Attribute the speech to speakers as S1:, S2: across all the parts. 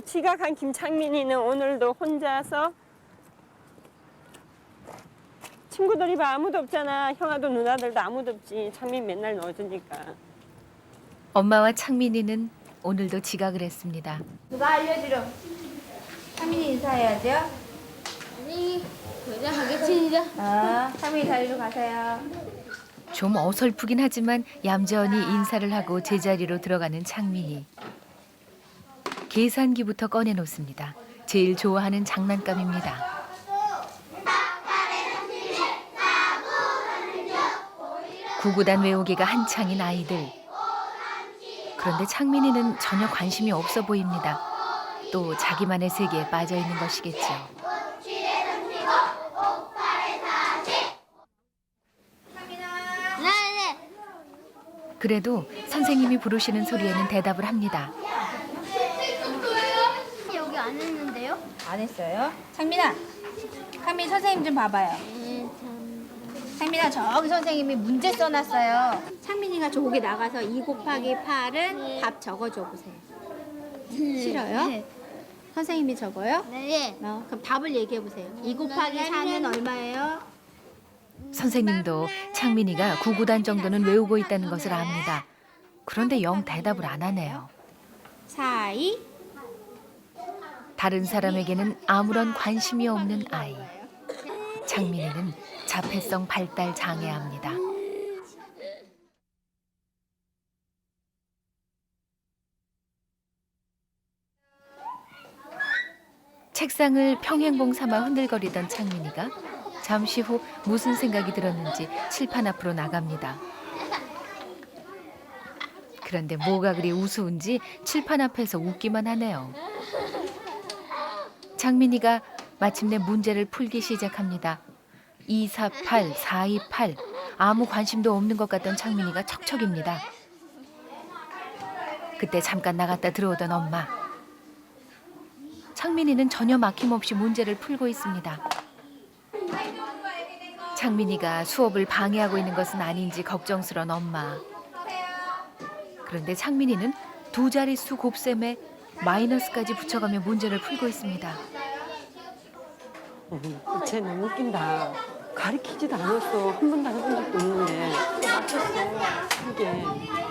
S1: 지각한 김창민이는 오늘도 혼자서 친구들이 봐 아무도 없잖아. 형아도 누나들도 아무도 없지. 창민 맨날 넣어주니까.
S2: 엄마와 창민이는 오늘도 지각을 했습니다.
S3: 누가 알려드려. 창민이 인사해야죠.
S4: 아니, 그냥 하겠습니다.
S3: 창민이 자리로 가세요.
S2: 좀 어설프긴 하지만 얌전히 인사를 하고 제자리로 들어가는 창민이. 계산기부터 꺼내놓습니다. 제일 좋아하는 장난감입니다. 구구단 외우기가 한창인 아이들. 그런데 창민이는 전혀 관심이 없어 보입니다. 또 자기만의 세계에 빠져 있는 것이겠죠.
S4: 네.
S2: 그래도 선생님이 부르시는 소리에는 대답을 합니다.
S4: 여기 안 했는데요?
S3: 안 했어요? 창민아. 창민 선생님 좀 봐봐요. 창민아, 저기 선생님이 문제 써놨어요. 창민이가 저기 나가서 2 곱하기 8은 답 적어줘 보세요. 싫어요?
S4: 네.
S3: 선생님이 적어요?
S4: 네.
S3: 그럼 답을 얘기해 보세요. 2 곱하기 4는 얼마예요?
S2: 선생님도 창민이가 구구단 정도는 외우고 있다는 것을 압니다. 그런데 영 대답을 안 하네요.
S3: 4, 2.
S2: 다른 사람에게는 아무런 관심이 없는 아이. 창민이는 자폐성 발달 장애아입니다. 책상을 평행봉 삼아 흔들거리던 창민이가 잠시 후 무슨 생각이 들었는지 칠판 앞으로 나갑니다. 그런데 뭐가 그리 우스운지 칠판 앞에서 웃기만 하네요. 창민이가 마침내 문제를 풀기 시작합니다. 248, 428 아무 관심도 없는 것 같던 창민이가 척척입니다. 그때 잠깐 나갔다 들어오던 엄마. 창민이는 전혀 막힘없이 문제를 풀고 있습니다. 창민이가 수업을 방해하고 있는 것은 아닌지 걱정스런 엄마. 그런데 창민이는 두 자릿수 곱셈에 마이너스까지 붙여가며 문제를 풀고 있습니다.
S1: 쟤 너무 웃긴다. 가르치지도 않았어. 한 번도 해본 적도 없는데. 맞췄어. 이게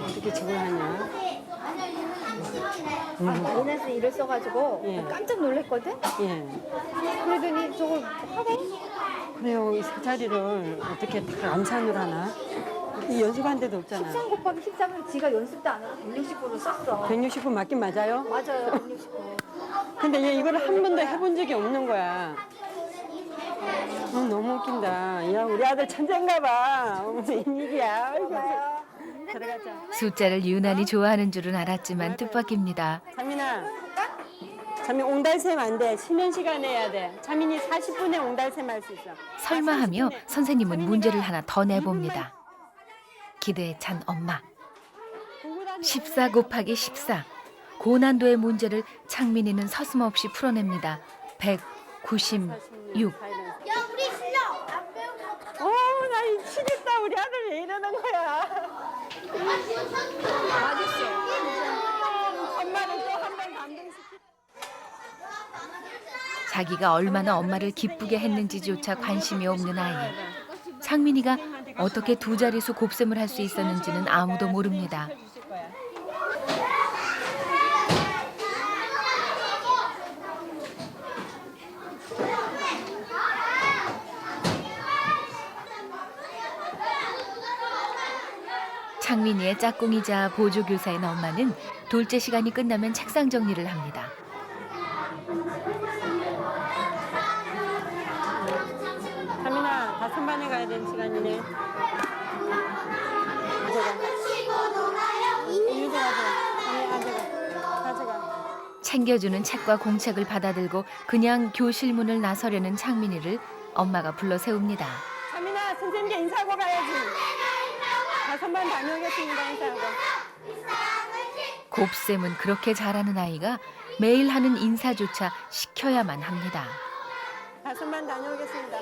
S1: 어떻게 저걸 하냐.
S3: 마이너스 1을 써가지고
S1: 예.
S3: 깜짝 놀랐거든?
S1: 예.
S3: 그러더니 저걸 하래?
S1: 그래요. 이 세 자리를 어떻게 다 암산을 하나? 이 연습한 데도 없잖아.
S3: 13 곱하기 13을 지가 연습도 안 하고 169로 썼어.
S1: 169 맞긴 맞아요?
S3: 맞아요, 169.
S1: 근데 얘 이걸 한 번도 해본 적이 없는 거야. 너무 웃긴다. 야, 우리 아들 천재인가 봐. 웬일이야. 아이고. 들어가자.
S2: 숫자를 유난히 좋아하는 줄은 알았지만 뜻밖입니다.
S1: 차민아. 차민 옹달샘 안 돼. 쉬는 시간에 해야 돼. 차민이 40분에 옹달샘 할 수 있어.
S2: 설마 하며 선생님은 문제를 하나 더 내봅니다. 기대에 찬 엄마. 14 곱하기 14. 고난도의 문제를 창민이는 서슴없이 풀어냅니다. 196.
S4: 야, 우리 실력 안 배운 거.
S1: 나 미치겠다. 우리 아들 왜 이러는 거야. 엄마는 또 한 번 감동시키.
S2: 자기가 얼마나 엄마를 기쁘게 했는지조차 관심이 없는 아이. 창민이가 어떻게 두 자릿수 곱셈을 할 수 있었는지는 아무도 모릅니다. 창민이의 짝꿍이자 보조교사인 엄마는 돌제 시간이 끝나면 책상 정리를 합니다.
S1: 차민아, 다 선반에 가야 되는 시간이네. 가져가.
S2: 챙겨주는 책과 공책을 받아들고 그냥 교실 문을 나서려는 창민이를 엄마가 불러 세웁니다.
S1: 차민아, 선생님께 인사하고 가야지. 다 선반 다녀오겠습니다. 인사하고.
S2: 곱셈은 그렇게 잘하는 아이가 매일 하는 인사조차 시켜야만 합니다.
S1: 다 선반 다녀오겠습니다.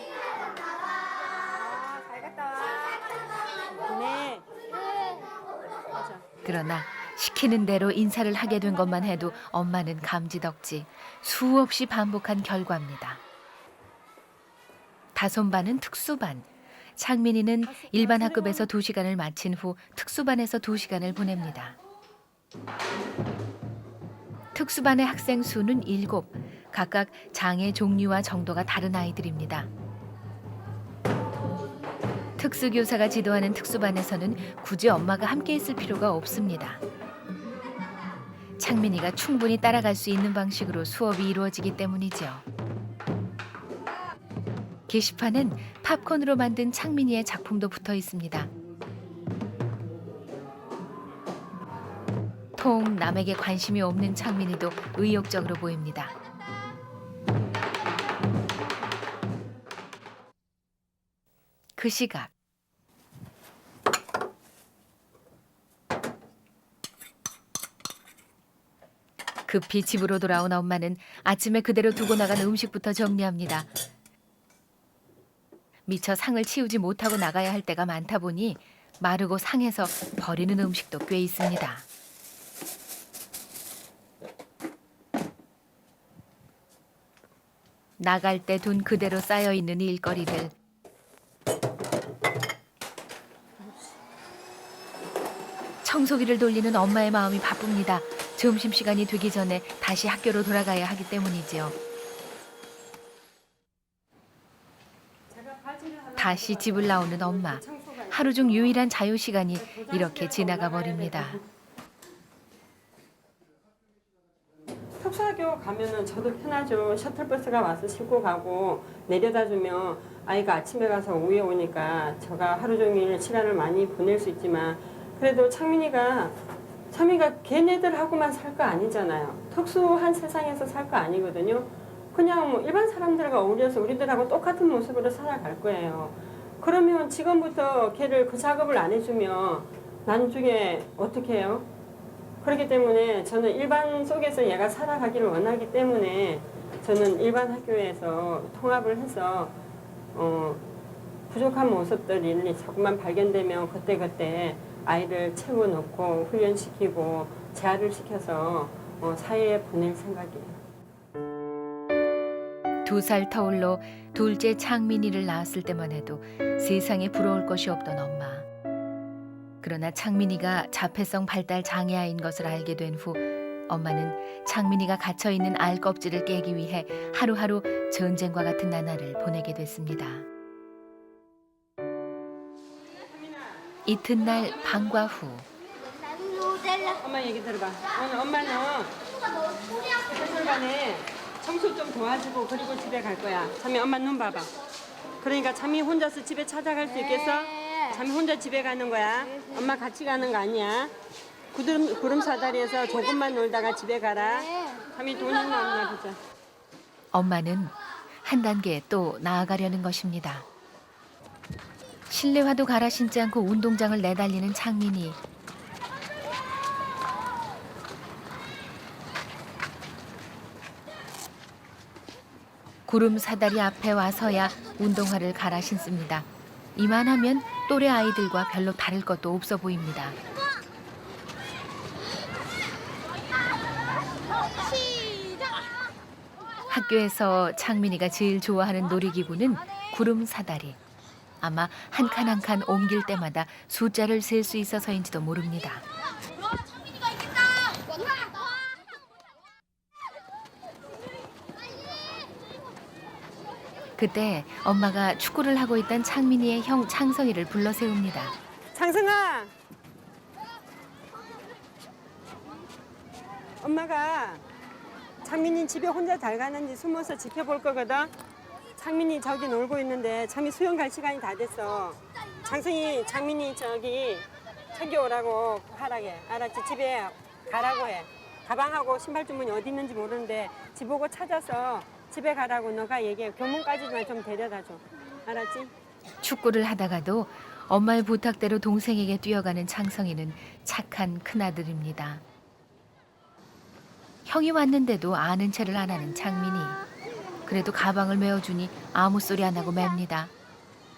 S3: 잘 갔다 와.
S1: 네.
S2: 그러나 시키는 대로 인사를 하게 된 것만 해도 엄마는 감지덕지 수없이 반복한 결과입니다. 다솜반은 특수반, 창민이는 일반 학급에서 2시간을 마친 후 특수반에서 2시간을 보냅니다. 특수반의 학생 수는 7, 각각 장애 종류와 정도가 다른 아이들입니다. 특수교사가 지도하는 특수반에서는 굳이 엄마가 함께 있을 필요가 없습니다. 창민이가 충분히 따라갈 수 있는 방식으로 수업이 이루어지기 때문이죠. 게시판엔 팝콘으로 만든 창민이의 작품도 붙어 있습니다. 통 남에게 관심이 없는 창민이도 의욕적으로 보입니다. 그 시각 급히 집으로 돌아온 엄마는 아침에 그대로 두고 나간 음식부터 정리합니다. 미처 상을 치우지 못하고 나가야 할 때가 많다 보니 마르고 상해서 버리는 음식도 꽤 있습니다. 나갈 때 둔 그대로 쌓여있는 일거리를 청소기를 돌리는 엄마의 마음이 바쁩니다. 점심시간이 되기 전에 다시 학교로 돌아가야 하기 때문이죠. 다시 집을 나오는 엄마. 하루 중 유일한 자유시간이 이렇게 지나가 버립니다.
S1: 특수학교 가면은 저도 편하죠. 셔틀버스가 와서 싣고 가고 내려다 주면 아이가 아침에 가서 오후에 오니까 제가 하루 종일 시간을 많이 보낼 수 있지만 그래도 창민이가 걔네들하고만 살 거 아니잖아요. 특수한 세상에서 살 거 아니거든요. 그냥 뭐 일반 사람들과 어울려서 우리들하고 똑같은 모습으로 살아갈 거예요. 그러면 지금부터 걔를 그 작업을 안 해주면 나중에 어떻게 해요? 그렇기 때문에 저는 일반 속에서 얘가 살아가기를 원하기 때문에 저는 일반 학교에서 통합을 해서 부족한 모습들이 자꾸만 발견되면 그때그때 아이를 채워넣고 훈련시키고 재활을 시켜서 사회에 보낼 생각이에요.
S2: 2살 터울로 둘째 창민이를 낳았을 때만 해도 세상에 부러울 것이 없던 엄마. 그러나 창민이가 자폐성 발달 장애아인 것을 알게 된 후 엄마는 창민이가 갇혀있는 알 껍질을 깨기 위해 하루하루 전쟁과 같은 나날을 보내게 됐습니다. 이튿날 방과 후
S1: 엄마 얘기 들어봐. 오늘 엄마는 회술관에 청소 좀 도와주고 그리고 집에 갈 거야. 참이 엄마 눈 봐봐. 그러니까 참이 혼자서 집에 찾아갈 수 있겠어? 참이 혼자 집에 가는 거야. 엄마 같이 가는 거 아니야. 구름 사다리에서 조금만 놀다가 집에 가라. 참이 돈 있나 없나 보자.
S2: 엄마는 한 단계 또 나아가려는 것입니다. 실내화도 갈아 신지 않고 운동장을 내달리는 창민이. 구름 사다리 앞에 와서야 운동화를 갈아 신습니다. 이만하면 또래 아이들과 별로 다를 것도 없어 보입니다. 학교에서 창민이가 제일 좋아하는 놀이기구는 구름 사다리. 아마 한 칸 한 칸 옮길 때마다 숫자를 셀 수 있어서인지도 모릅니다. 그때 엄마가 축구를 하고 있던 창민이의 형 창성이를 불러 세웁니다.
S1: 창성아! 엄마가 창민이 집에 혼자 잘 가는지 숨어서 지켜볼 거거든. 창민이 저기 놀고 있는데 참이 수영 갈 시간이 다 됐어. 창민이 저기 챙겨오라고 하라게. 알았지? 집에 가라고 해. 가방하고 신발 주머니 어디 있는지 모르는데 집 오고 찾아서 집에 가라고 너가 얘기해. 교문까지만 좀 데려다 줘. 알았지?
S2: 축구를 하다가도 엄마의 부탁대로 동생에게 뛰어가는 창성이는 착한 큰아들입니다. 형이 왔는데도 아는 체를 안 하는 창민이. 그래도 가방을 메어주니 아무 소리 안 하고 맵니다.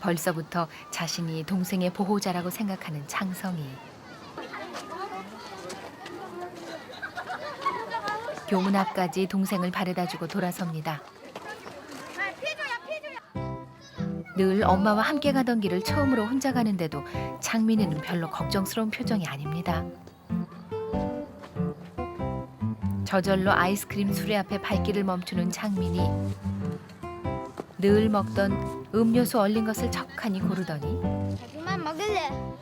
S2: 벌써부터 자신이 동생의 보호자라고 생각하는 창성이. 교문 앞까지 동생을 바래다주고 돌아섭니다. 늘 엄마와 함께 가던 길을 처음으로 혼자 가는데도 창민이는 별로 걱정스러운 표정이 아닙니다. 저절로 아이스크림 수레 앞에 발길을 멈추는 창민이 늘 먹던 음료수 얼린 것을 척하니 고르더니
S4: 자기만 먹을래.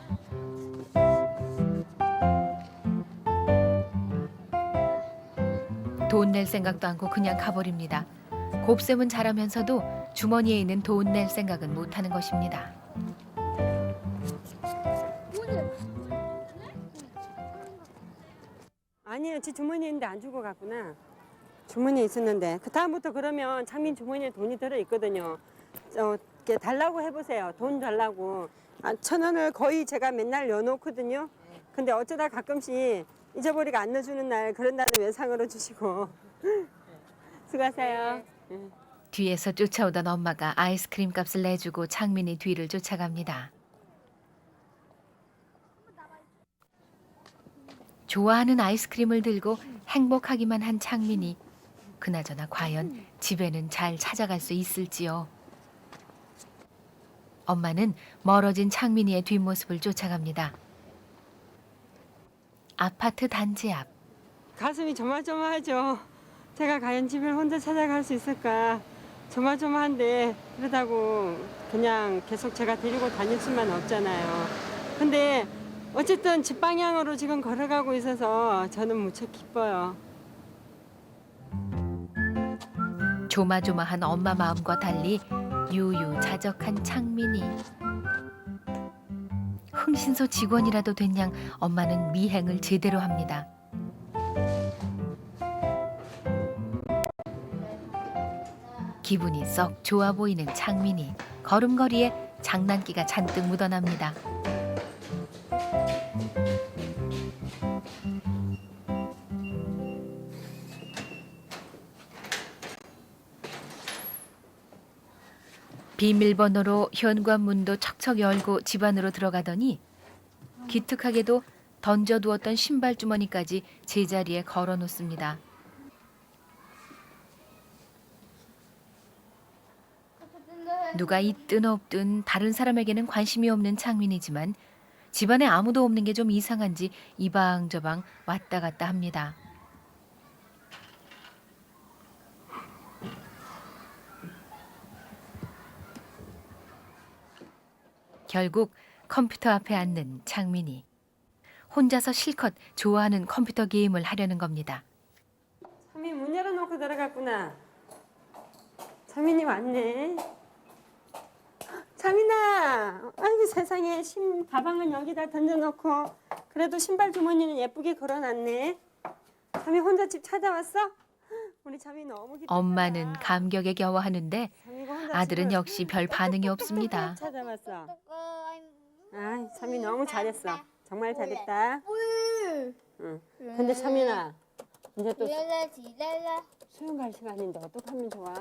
S2: 돈 낼 생각도 않고 그냥 가버립니다. 곱셈은 잘하면서도 주머니에 있는 돈 낼 생각은 못하는 것입니다.
S1: 아니요, 제 주머니에 있는데 안 주고 갔구나. 주머니에 있었는데 그 다음부터 그러면 창민 주머니에 돈이 들어 있거든요. 이렇게 달라고 해보세요. 돈 달라고. 1,000원을 거의 제가 맨날 넣어놓거든요. 근데 어쩌다 가끔씩 잊어버리고 안 넣어주는 날 그런 날은 외상으로 주시고. 수고하세요.
S2: 뒤에서 쫓아오던 엄마가 아이스크림 값을 내주고 창민이 뒤를 쫓아갑니다. 좋아하는 아이스크림을 들고 행복하기만 한 창민이 그나저나 과연 집에는 잘 찾아갈 수 있을지요. 엄마는 멀어진 창민이의 뒷모습을 쫓아갑니다. 아파트 단지 앞.
S1: 가슴이 조마조마하죠. 제가 과연 집을 혼자 찾아갈 수 있을까 조마조마한데 그러다고 그냥 계속 제가 데리고 다닐 수만 없잖아요. 근데 어쨌든 집 방향으로 지금 걸어가고 있어서 저는 무척 기뻐요.
S2: 조마조마한 엄마 마음과 달리 유유자적한 창민이. 흥신소 직원이라도 된 양 엄마는 미행을 제대로 합니다. 기분이 썩 좋아 보이는 창민이 걸음걸이에 장난기가 잔뜩 묻어납니다. 비밀번호로 현관문도 척척 열고 집 안으로 들어가더니 기특하게도 던져두었던 신발 주머니까지 제자리에 걸어놓습니다. 누가 있든 없든 다른 사람에게는 관심이 없는 창민이지만 집안에 아무도 없는 게 좀 이상한지 이방저방 왔다 갔다 합니다. 결국 컴퓨터 앞에 앉는 창민이. 혼자서 실컷 좋아하는 컴퓨터 게임을 하려는 겁니다.
S1: 창민 문 열어놓고 들어갔구나. 창민이 왔네. 창민아, 아이고 세상에 가방은 여기다 던져놓고 그래도 신발 주머니는 예쁘게 걸어놨네. 창민 혼자 집 찾아왔어? 우리 창민 너무 기쁘다.
S2: 엄마는 감격에 겨워하는데 아들은 역시 별 반응이 없습니다.
S1: 찾아왔어. 아, 창민 너무 잘했어. 정말 잘했다. 응. 근데 창민아, 이제 또 수영 갈 시간인데 어떡하면 좋아?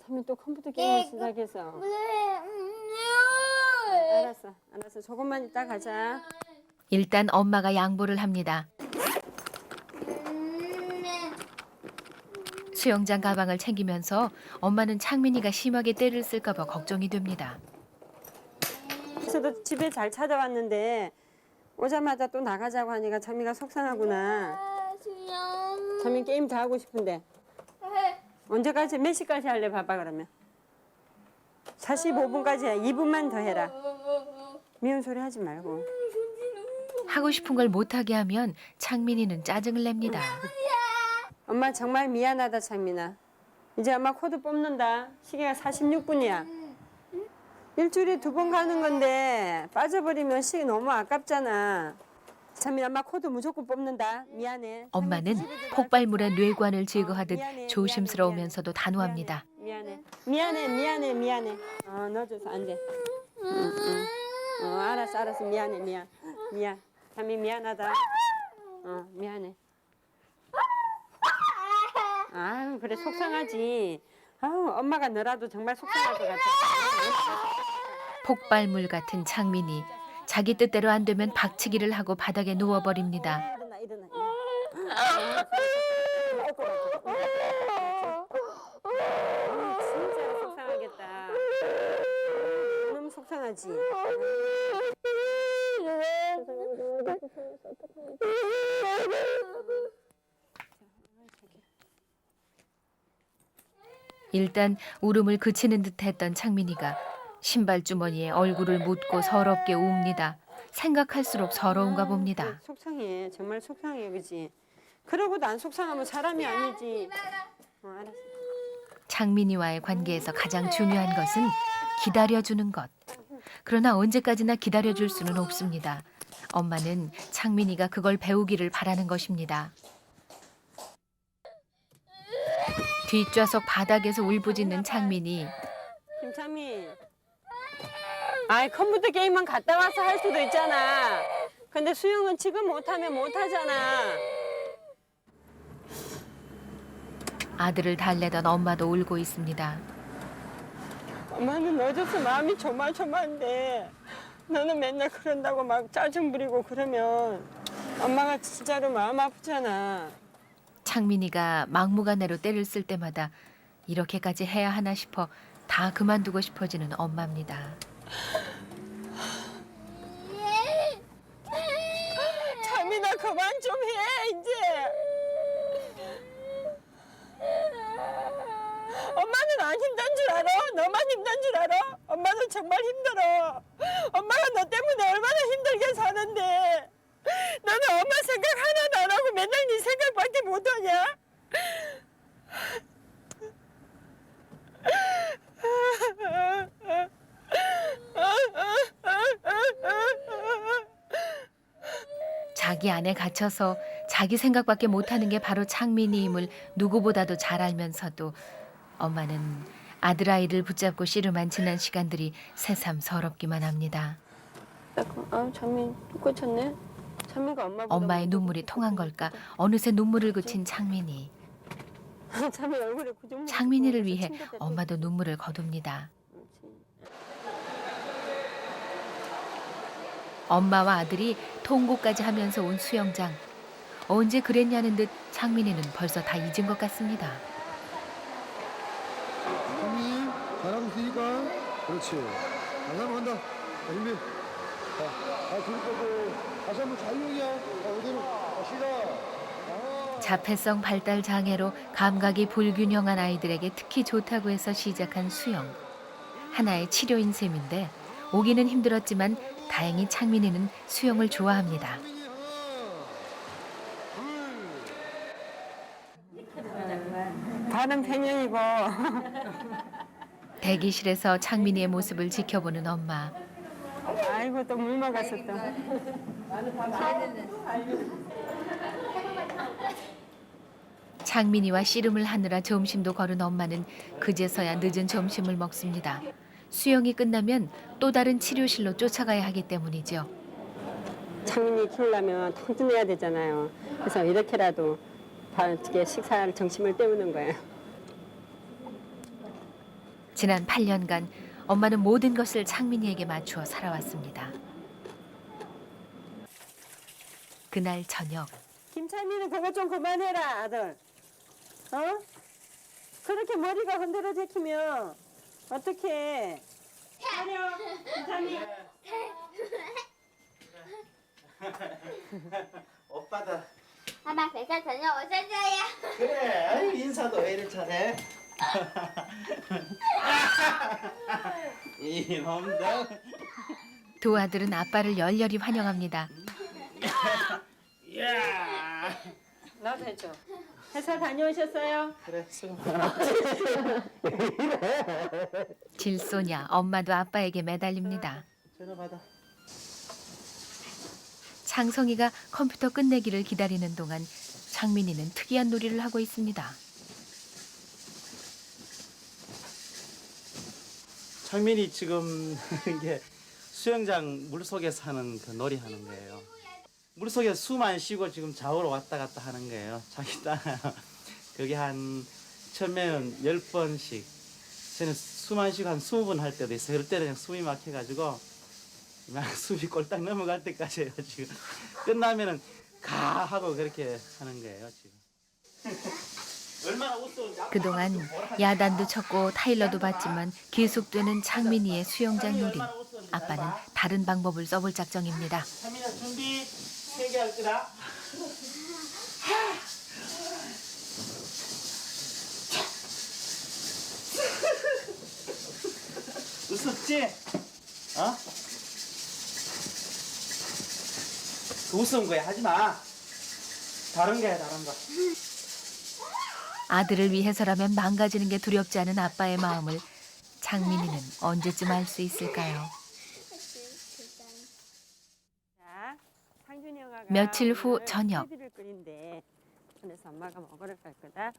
S1: 창민 또 컴퓨터 게임을 시작해서. 알았어. 조금만 이따 가자.
S2: 일단 엄마가 양보를 합니다. 수영장 가방을 챙기면서 엄마는 창민이가 심하게 때를 쓸까 봐 걱정이 됩니다.
S1: 저도 집에 잘 찾아왔는데 오자마자 또 나가자고 하니까 창민이가 속상하구나. 창민 게임 더 하고 싶은데. 언제까지 몇 시까지 할래? 봐봐 그러면. 45분까지 해. 2분만 더 해라. 미운 소리 하지 말고.
S2: 하고 싶은 걸 못하게 하면 창민이는 짜증을 냅니다.
S1: 엄마 정말 미안하다 창민아. 이제 엄마 코드 뽑는다. 시계가 46분이야. 일주일에 2번 가는 건데 빠져버리면 시계 너무 아깝잖아. 창민아, 엄마 코드 무조건 뽑는다. 미안해.
S2: 엄마는 폭발물에 뇌관을 제거하듯 조심스러우면서도 단호합니다.
S1: 미안해. 넣어줘서 안 돼. 알았어. 미안. 창민 미안하다. 미안해. 아유, 그래 속상하지. 아유, 엄마가 너라도 정말 속상할 것 같아.
S2: 폭발물 같은 창민이 자기 뜻대로 안 되면 박치기를 하고 바닥에 누워버립니다.
S1: 일어나.
S5: 당연하지.
S2: 일단 울음을 그치는 듯했던 창민이가 신발 주머니에 얼굴을 묻고 서럽게 웁니다. 생각할수록 서러운가 봅니다.
S1: 속상해. 정말 속상해. 그지? 그러고도 안 속상하면 사람이 아니지. 알았어.
S2: 창민이와의 관계에서 가장 중요한 것은 기다려주는 것. 그러나 언제까지나 기다려줄 수는 없습니다. 엄마는 창민이가 그걸 배우기를 바라는 것입니다. 뒷좌석 바닥에서 울부짖는 창민이.
S1: 김창민. 아이 컴퓨터 게임만 갔다 와서 할 수도 있잖아. 근데 수영은 지금 못하면 못하잖아.
S2: 아들을 달래던 엄마도 울고 있습니다.
S1: 엄마는 늦어서 마음이 조마조마한데 너는 맨날 그런다고 막 짜증 부리고 그러면 엄마가 진짜로 마음 아프잖아.
S2: 창민이가 막무가내로 때를 쓸 때마다 이렇게까지 해야 하나 싶어 다 그만두고 싶어지는 엄마입니다.
S1: 창민아 그만 좀 해 이제. 엄마는 안 힘든 줄 알아? 너만 힘든 줄 알아? 엄마는 정말 힘들어. 엄마가 너 때문에 얼마나 힘들게 사는데 너는 엄마 생각 하나도 안 하고 맨날 네 생각밖에 못하냐?
S2: 자기 안에 갇혀서 자기 생각밖에 못하는 게 바로 창민이임을 누구보다도 잘 알면서도 엄마는 아들아이를 붙잡고 씨름한 지난 시간들이 새삼 서럽기만 합니다.
S1: 아, 창민 또 꽂혔네. 창민가 엄마보다
S2: 엄마의 눈물이 통한 걸까 어느새 눈물을 그친 창민이.
S1: 창민 얼굴에 구정.
S2: 창민이를 위해 엄마도 눈물을 거둡니다. 엄마와 아들이 통고까지 하면서 온 수영장. 언제 그랬냐는 듯 창민이는 벌써 다 잊은 것 같습니다.
S6: 형님 잘하고 있으니까 그렇지. 잘하면 한다. 자, 준비. 자, 둘 거고 다시 한번 자유이야. 자, 그대로 시작.
S2: 자폐성 발달 장애로 감각이 불균형한 아이들에게 특히 좋다고 해서 시작한 수영. 하나의 치료인 셈인데 오기는 힘들었지만 다행히 창민이는 수영을 좋아합니다.
S1: 다른 팬형이고.
S2: 대기실에서 창민이의 모습을 지켜보는 엄마.
S1: 아이고 또 물 먹었어 또.
S2: 창민이와 씨름을 하느라 점심도 거른 엄마는 그제서야 늦은 점심을 먹습니다. 수영이 끝나면 또 다른 치료실로 쫓아가야 하기 때문이죠.
S1: 창민이 키우려면 통증해야 되잖아요. 그래서 이렇게라도 어떻게 식사를 점심을 때우는 거예요.
S2: 지난 8년간 엄마는 모든 것을 창민이에게 맞추어 살아왔습니다. 그날 저녁
S1: 김창민은 그거 좀 그만해라 아들. 어? 그렇게 머리가 흔들어 제키면 어떡해. 차려 김창민.
S7: 오빠다.
S4: 아마 회사 다녀오셨어요?
S7: 그래. 아유, 인사도 왜 이리 잘해? 이놈들.
S2: 두 아들은 아빠를 열렬히 환영합니다.
S7: 야.
S1: 나도 해줘. 회사 다녀오셨어요?
S7: 그래. 수고.
S2: 질소냐 엄마도 아빠에게 매달립니다.
S7: 전화 받아.
S2: 창성이가 컴퓨터 끝내기를 기다리는 동안 창민이는 특이한 놀이를 하고 있습니다.
S7: 창민이 지금 이게 수영장 물속에서 하는 그 놀이 하는 거예요. 물속에 숨 안 쉬고 지금 좌우로 왔다 갔다 하는 거예요. 자기 따라. 그게 한 처음에는 10번씩. 저는 숨 안 쉬고 한 20번 할 때도 있어요. 그럴 때는 그냥 숨이 막혀가지고 막 숨이 꼴딱 넘어갈 때까지 해요. 지금 끝나면은 가 하고 그렇게 하는 거예요. 지금. 얼마나 웃어.
S2: 그동안 야단도 쳤고 타일러도 봤지만 계속되는 창민이의 수영장 놀이.
S7: 얼마나 웃었는지.
S2: 아빠는 다른 방법을 써볼 작정입니다.
S7: 상민아 준비 3개 할 거다. 웃었지? 어? 웃은 거야 하지 마. 다른 거야 다른 거.
S2: 아들을 위해서라면 망가지는 게 두렵지 않은 아빠의 마음을 창민이는 언제쯤 알 수 있을까요?
S1: 자, 상준이 형아가
S2: 며칠 후
S1: 오늘
S2: 저녁.
S1: 새비를 끓인대. 그래서 엄마가 먹으러 갈 거다.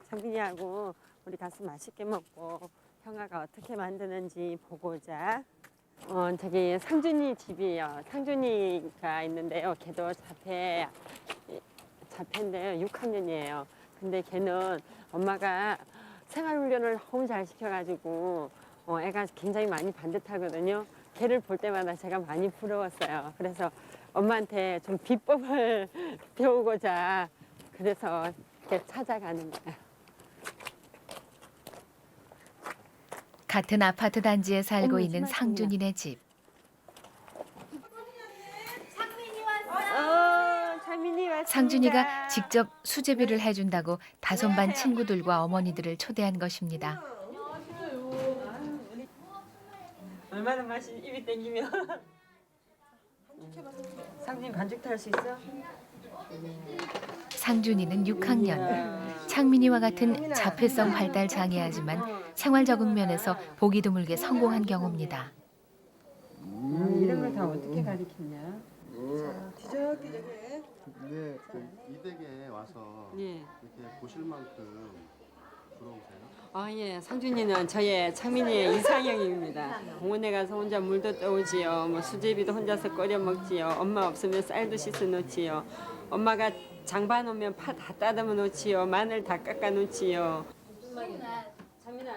S1: 상준이하고 우리 가서 맛있게 먹고 형아가 어떻게 만드는지 보고 오자. 저기 상준이 집이에요. 상준이가 있는데요. 걔도 자폐인데요. 6학년이에요. 근데 걔는 엄마가 생활훈련을 너무 잘 시켜가지고 애가 굉장히 많이 반듯하거든요. 걔를 볼 때마다 제가 많이 부러웠어요. 그래서 엄마한테 좀 비법을 배우고자 그래서 이렇게 찾아가는 거예요.
S2: 같은 아파트 단지에 살고
S1: 어머,
S2: 있는
S1: 정말
S2: 상준이네 집.
S1: 창민이 왔습니다.
S2: 상준이가 직접 수제비를 해준다고 다솜반 친구들과 어머니들을 초대한 것입니다.
S1: 얼마나 맛이 입이 땡기면. 상준이 반죽도 할 수 있어?
S2: 상준이는 6학년. 창민이와 같은 자폐성 발달 장애하지만 생활 적응 면에서 보기 드물게 성공한 경우입니다.
S1: 이런 걸 다 어떻게 가르쳤냐?
S6: 근데 그 이댁에 와서
S1: 예.
S6: 이렇게 보실 만큼 부러우세요?
S1: 예. 상준이는 저의 창민이의 이상형입니다. 공원에 가서 혼자 물도 떠오지요. 뭐 수제비도 혼자서 끓여 먹지요. 엄마 없으면 쌀도 씻어 놓지요. 엄마가 장봐 놓으면 파 다 따듬어 놓지요. 마늘 다 깎아 놓지요.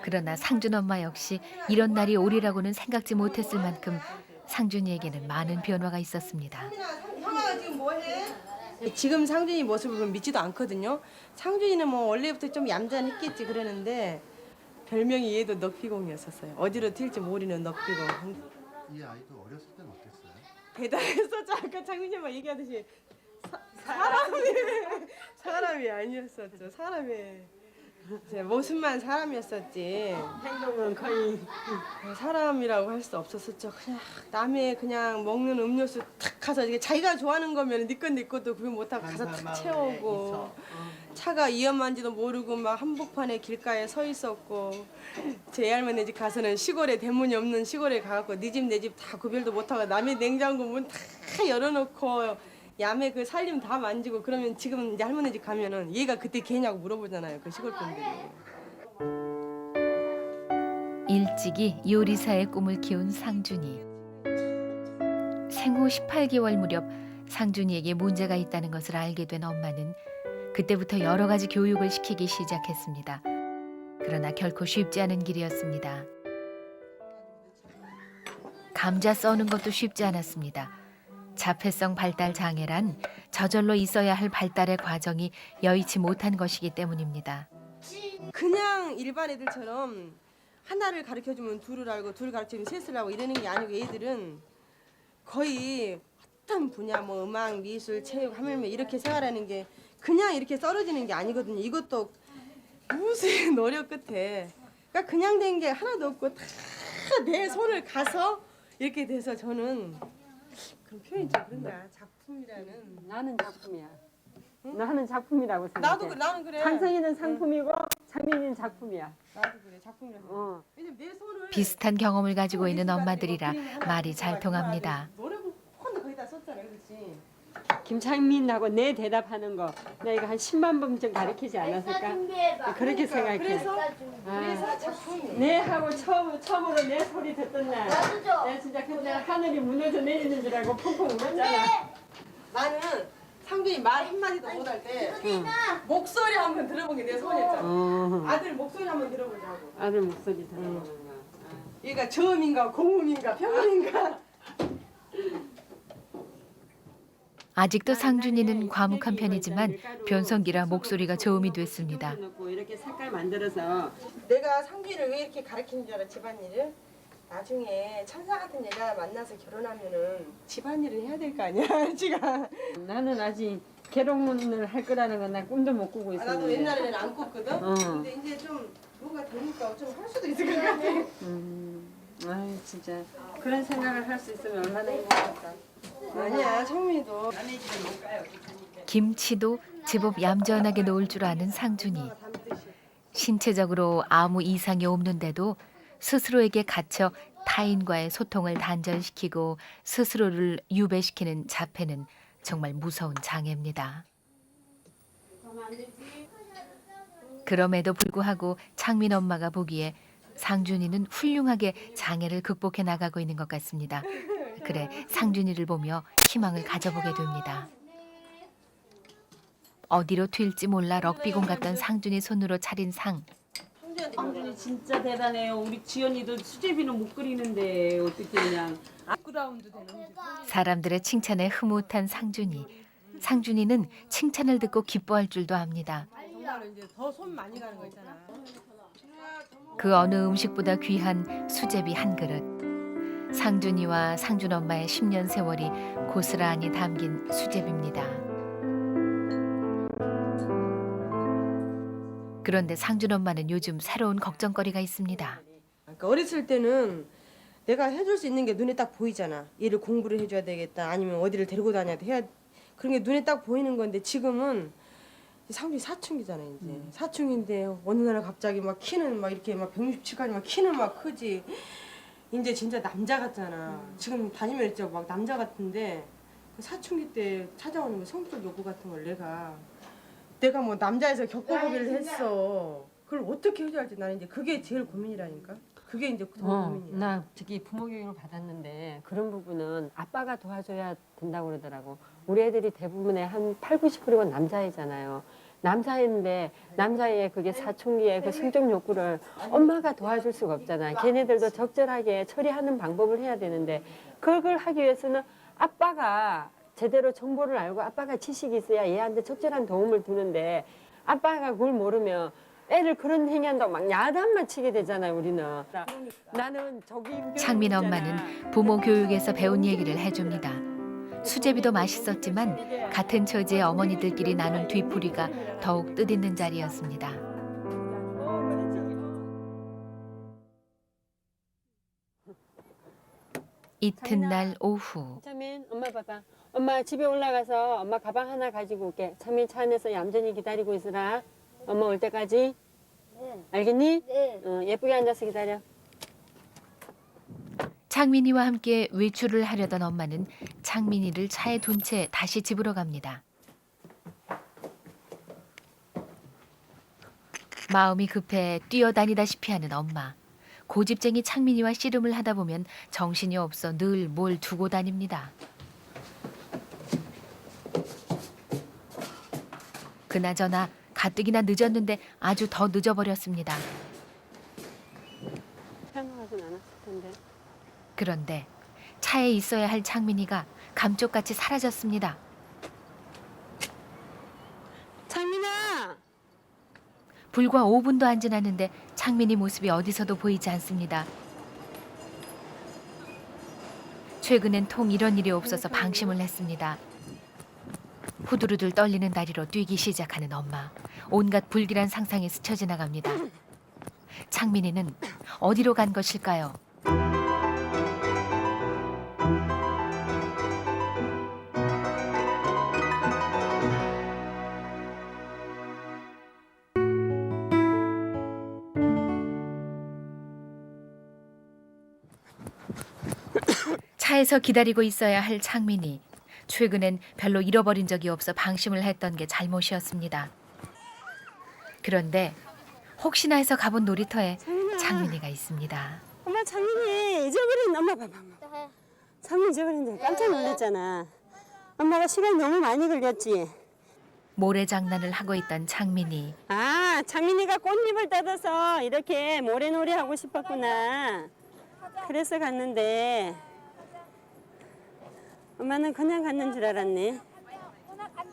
S2: 그러나 상준 엄마 역시 이런 날이 오리라고는 생각지 못했을 만큼 상준이에게는 많은 변화가 있었습니다.
S5: 형아가 지금 뭐해? 지금 상준이 모습을 보면 믿지도 않거든요. 상준이는 뭐 원래부터 좀 얌전했겠지 그러는데 별명이 얘도 넉비공이었었어요. 어디로 튈지 모르는 넉비공.
S6: 이 아이도 어렸을 때는 어땠어요?
S5: 대단했었죠. 아까 창민이 엄마 얘기하듯이 사람이 아니었었죠. 제 모습만 사람이었었지
S1: 행동은 거의
S5: 사람이라고 할 수 없었었죠. 그냥 남의 그냥 먹는 음료수 탁 가서 이게 자기가 좋아하는 거면 네 건 내 것도 구분 못하고 가서 탁 채우고 차가 위험한지도 모르고 막 한복판에 길가에 서 있었고 제 할머니 집 가서는 시골에 대문이 없는 시골에 가갖고 네 집 내 집 다 구별도 못하고 남의 냉장고 문 다 열어놓고 야매 그 살림 다 만지고 그러면 지금 이제 할머니 집 가면은 얘가 그때 걔냐고 물어보잖아요. 그 시골 분들이.
S2: 일찍이 요리사의 꿈을 키운 상준이. 생후 18개월 무렵 상준이에게 문제가 있다는 것을 알게 된 엄마는 그때부터 여러 가지 교육을 시키기 시작했습니다. 그러나 결코 쉽지 않은 길이었습니다. 감자 써는 것도 쉽지 않았습니다. 자폐성 발달 장애란 저절로 있어야 할 발달의 과정이 여의치 못한 것이기 때문입니다.
S5: 그냥 일반 애들처럼 하나를 가르쳐주면 둘을 알고 둘 가르치면 셋을 하고 이러는 게 아니고 얘들은 거의 어떤 분야 뭐 음악, 미술, 체육, 하물며 이렇게 생활하는 게 그냥 이렇게 썰어지는 게 아니거든요. 이것도 무수히 노력 끝에 그러니까 그냥 된 게 하나도 없고 다 내 손을 가서 이렇게 돼서 저는 그런 표현이 좀 그런가 작품이라는
S1: 나는 작품이야. 나는 작품이라고 생각해.
S5: 나는 그래.
S1: 상성이는 상품이고 창민이는 작품이야.
S5: 나도 그래 작품이라고. 왜냐면 내 손을
S2: 비슷한 경험을 가지고 있는 엄마들이라 말이 잘 통합니다.
S5: 노력은 폰도 거기다 썼잖아, 그렇지?
S1: 김창민하고 내 대답하는 거 내가 한 10만 번쯤 가르치지 않았을까? 그렇게 생각해.
S5: 그래서 작품이.
S1: 내 하고 처음으로 내 소리 듣던 날 내가 진짜 그때 하늘이 무너져 내리는 줄 알고 펑펑 울었잖아.
S5: 나는 상준이 말 한마디도 못할 때 목소리 한번 들어본 게 내 소원이었잖아. 아들 목소리 한번 들어보자고.
S1: 아들 목소리 들어보는 거.
S5: 얘가 저음인가 고음인가 평음인가.
S2: 아직도 상준이는 과묵한 편이지만 변성기라 목소리가 저음이 됐습니다.
S1: 이렇게 색깔 만들어서
S5: 내가 상준이를 왜 이렇게 가르치는 줄 알아 집안일을? 나중에 천사 같은 여자 만나서 결혼하면은 집안일을 해야 될 거 아니야, 지가.
S1: 나는 아직 결혼을 할 거라는 건 난 꿈도 못 꾸고 있었는데.
S5: 나도 옛날에는 안 꿨거든. 근데 이제 좀 뭐가 되니까 좀 할 수도 있을 것 같아.
S1: 아유 진짜 그런 생각을 할 수 있으면 얼마나 행복할까.
S5: 아니야, 창민이도.
S2: 김치도 제법 얌전하게 놓을 줄 아는 상준이. 신체적으로 아무 이상이 없는데도 스스로에게 갇혀 타인과의 소통을 단절시키고 스스로를 유배시키는 자폐는 정말 무서운 장애입니다. 그럼에도 불구하고 창민 엄마가 보기에 상준이는 훌륭하게 장애를 극복해 나가고 있는 것 같습니다. 그래 상준이를 보며 희망을 가져보게 됩니다. 어디로 튈지 몰라 럭비공 같던 상준이 손으로 차린 상.
S8: 상준이 진짜 대단해요. 우리 지연이도 수제비는 못 끓이는데 어떻게 그냥
S2: 사람들의 칭찬에 흐뭇한 상준이. 상준이는 칭찬을 듣고 기뻐할 줄도 압니다.
S5: 정말 이제 더 손 많이 가는 거 있잖아.
S2: 그 어느 음식보다 귀한 수제비 한 그릇. 상준이와 상준 엄마의 10년 세월이 고스란히 담긴 수제비입니다. 그런데 상준 엄마는 요즘 새로운 걱정거리가 있습니다.
S5: 그러니까 어렸을 때는 내가 해줄 수 있는 게 눈에 딱 보이잖아. 얘를 공부를 해줘야 되겠다. 아니면 어디를 데리고 다녀야 돼. 해야 그런 게 눈에 딱 보이는 건데 지금은 상준이 사춘기잖아 이제. 사춘기인데 어느 날 갑자기 막 키는 막 이렇게 막 167까지 막 키는 막 크지. 이제 진짜 남자 같잖아. 지금 다니면 진짜 막 남자 같은데 그 사춘기 때 찾아오는 그 성적 욕구 같은 걸 내가 뭐 남자에서 겪어보기를 했어. 그걸 어떻게 해줘야 할지 나는 이제 그게 제일 고민이라니까. 그게 이제 더 고민이야.
S1: 나 특히 부모 교육을 받았는데 그런 부분은 아빠가 도와줘야 된다고 그러더라고. 우리 애들이 대부분의 한 8, 90%가 남자애잖아요. 남자애인데 남자애의 그게 사춘기의 그 성적 욕구를 엄마가 도와줄 수가 없잖아. 걔네들도 적절하게 처리하는 방법을 해야 되는데 그걸 하기 위해서는 아빠가 제대로 정보를 알고 아빠가 지식이 있어야 얘한테 적절한 도움을 주는데 아빠가 그걸 모르면 애를 그런 행위한다고 막 야단만 치게 되잖아요, 우리는. 나는 저기
S2: 창민 엄마는 부모 교육에서 배운 얘기를 해줍니다. 수제비도 맛있었지만 같은 처지의 어머니들끼리 나눈 뒤풀이가 더욱 뜻있는 자리였습니다. 이튿날 오후.
S1: 창민, 엄마 봐봐. 엄마 집에 올라가서 엄마 가방 하나 가지고 올게. 창민 차 안에서 얌전히 기다리고 있으라. 엄마 올 때까지. 알겠니?
S4: 네.
S1: 예쁘게 앉아서 기다려.
S2: 창민이와 함께 외출을 하려던 엄마는 창민이를 차에 둔 채 다시 집으로 갑니다. 마음이 급해 뛰어다니다시피 하는 엄마. 고집쟁이 창민이와 씨름을 하다 보면 정신이 없어 늘 뭘 두고 다닙니다. 그나저나 가뜩이나 늦었는데 아주 더 늦어버렸습니다.
S1: 태어나가진 않았을 텐데.
S2: 그런데 차에 있어야 할 창민이가 감쪽같이 사라졌습니다.
S1: 창민아!
S2: 불과 5분도 안 지났는데 창민이 모습이 어디서도 보이지 않습니다. 최근엔 통 이런 일이 없어서 방심을 했습니다. 후두루들 떨리는 다리로 뛰기 시작하는 엄마. 온갖 불길한 상상이 스쳐 지나갑니다. 창민이는 어디로 간 것일까요? 차에서 기다리고 있어야 할 창민이. 최근엔 별로 잃어버린 적이 없어 방심을 했던 게 잘못이었습니다. 그런데 혹시나 해서 가본 놀이터에 창민이가 있습니다.
S1: 엄마 창민이 잊어버린 엄마 봐봐. 창민 잊어버린데 깜짝 놀랐잖아. 엄마가 시간 너무 많이 걸렸지.
S2: 모래장난을 하고 있던 창민이.
S1: 아, 창민이가 꽃잎을 뜯어서 이렇게 모래놀이 하고 싶었구나. 그래서 갔는데 엄마는 그냥 갔는 줄 알았네.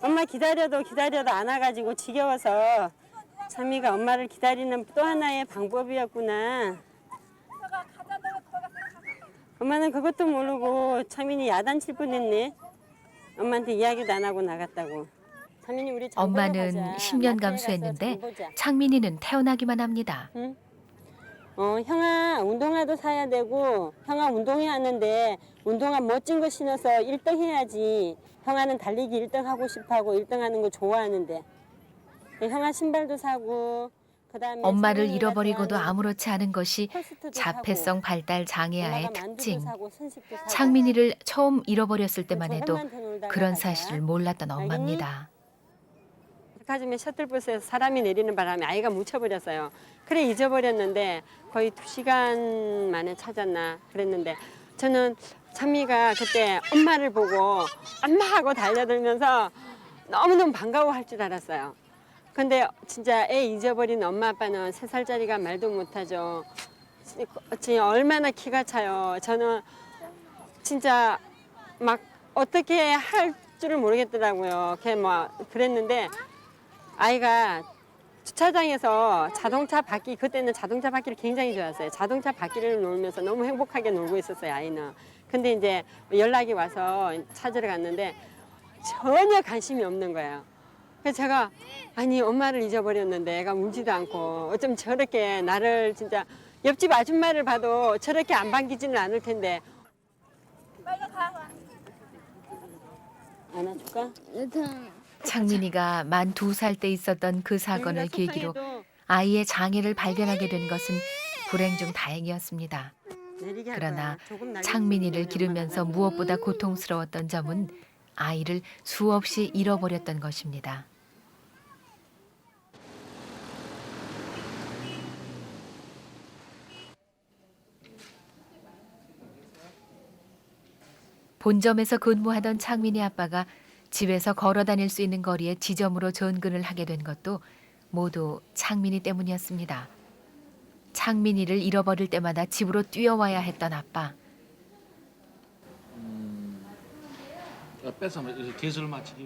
S1: 엄마 기다려도 안 와가지고 지겨워서 창미가 엄마를 기다리는 또 하나의 방법이었구나. 엄마는 그것도 모르고 창민이 야단칠 뻔했네. 엄마한테 이야기도 안 하고 나갔다고. 창민이 우리 장 보러
S2: 엄마는
S1: 가자.
S2: 10년
S1: 마트에 가서
S2: 감수했는데
S1: 장 보자.
S2: 창민이는 태어나기만 합니다.
S1: 응? 형아 운동화도 사야 되고 형아 운동회 하는데 운동화 멋진 거 신어서 1등 해야지. 형아는 달리기 1등 하고 싶어하고 1등 하는 거 좋아하는데. 형아 신발도 사고 그다음에
S2: 엄마를
S1: 창민이가
S2: 잃어버리고도
S1: 좋아하는
S2: 아무렇지 않은 것이
S1: 펄스트도
S2: 자폐성 발달 장애아의
S1: 엄마가 만두도
S2: 특징.
S1: 사고 선식도 사고.
S2: 창민이를 처음 잃어버렸을 때만 해도
S1: 저녁만 더 놀다가
S2: 그런
S1: 가자.
S2: 사실을 몰랐던
S1: 알겠니?
S2: 엄마입니다.
S1: 백화점에 셔틀버스에서 사람이 내리는 바람에 아이가 묻혀버렸어요. 그래 잊어버렸는데 거의 2시간 만에 찾았나 그랬는데 저는 창미가 그때 엄마를 보고 엄마 하고 달려들면서 너무너무 반가워할 줄 알았어요. 근데 진짜 애 잊어버린 엄마 아빠는 3살짜리가 말도 못하죠. 진짜 얼마나 키가 차요. 저는 진짜 막 어떻게 할 줄을 모르겠더라고요. 그랬는데 아이가 주차장에서 자동차 바퀴, 그때는 자동차 바퀴를 굉장히 좋아했어요. 자동차 바퀴를 놀면서 너무 행복하게 놀고 있었어요, 아이는. 근데 이제 연락이 와서 찾으러 갔는데 전혀 관심이 없는 거예요. 그래서 제가 아니 엄마를 잊어버렸는데 애가 울지도 않고 어쩜 저렇게 나를 진짜 옆집 아줌마를 봐도 저렇게 안 반기지는 않을 텐데. 안아줄까?
S2: 창민이가 만 2살 때 있었던 그 사건을 계기로 아이의 장애를 발견하게 된 것은 불행 중 다행이었습니다. 그러나 창민이를 기르면서 무엇보다 고통스러웠던 점은 아이를 수없이 잃어버렸던 것입니다. 본점에서 근무하던 창민이 아빠가 집에서 걸어 다닐 수 있는 거리에 지점으로 전근을 하게 된 것도 모두 창민이 때문이었습니다. 창민이를 잃어버릴 때마다 집으로 뛰어와야 했던 아빠.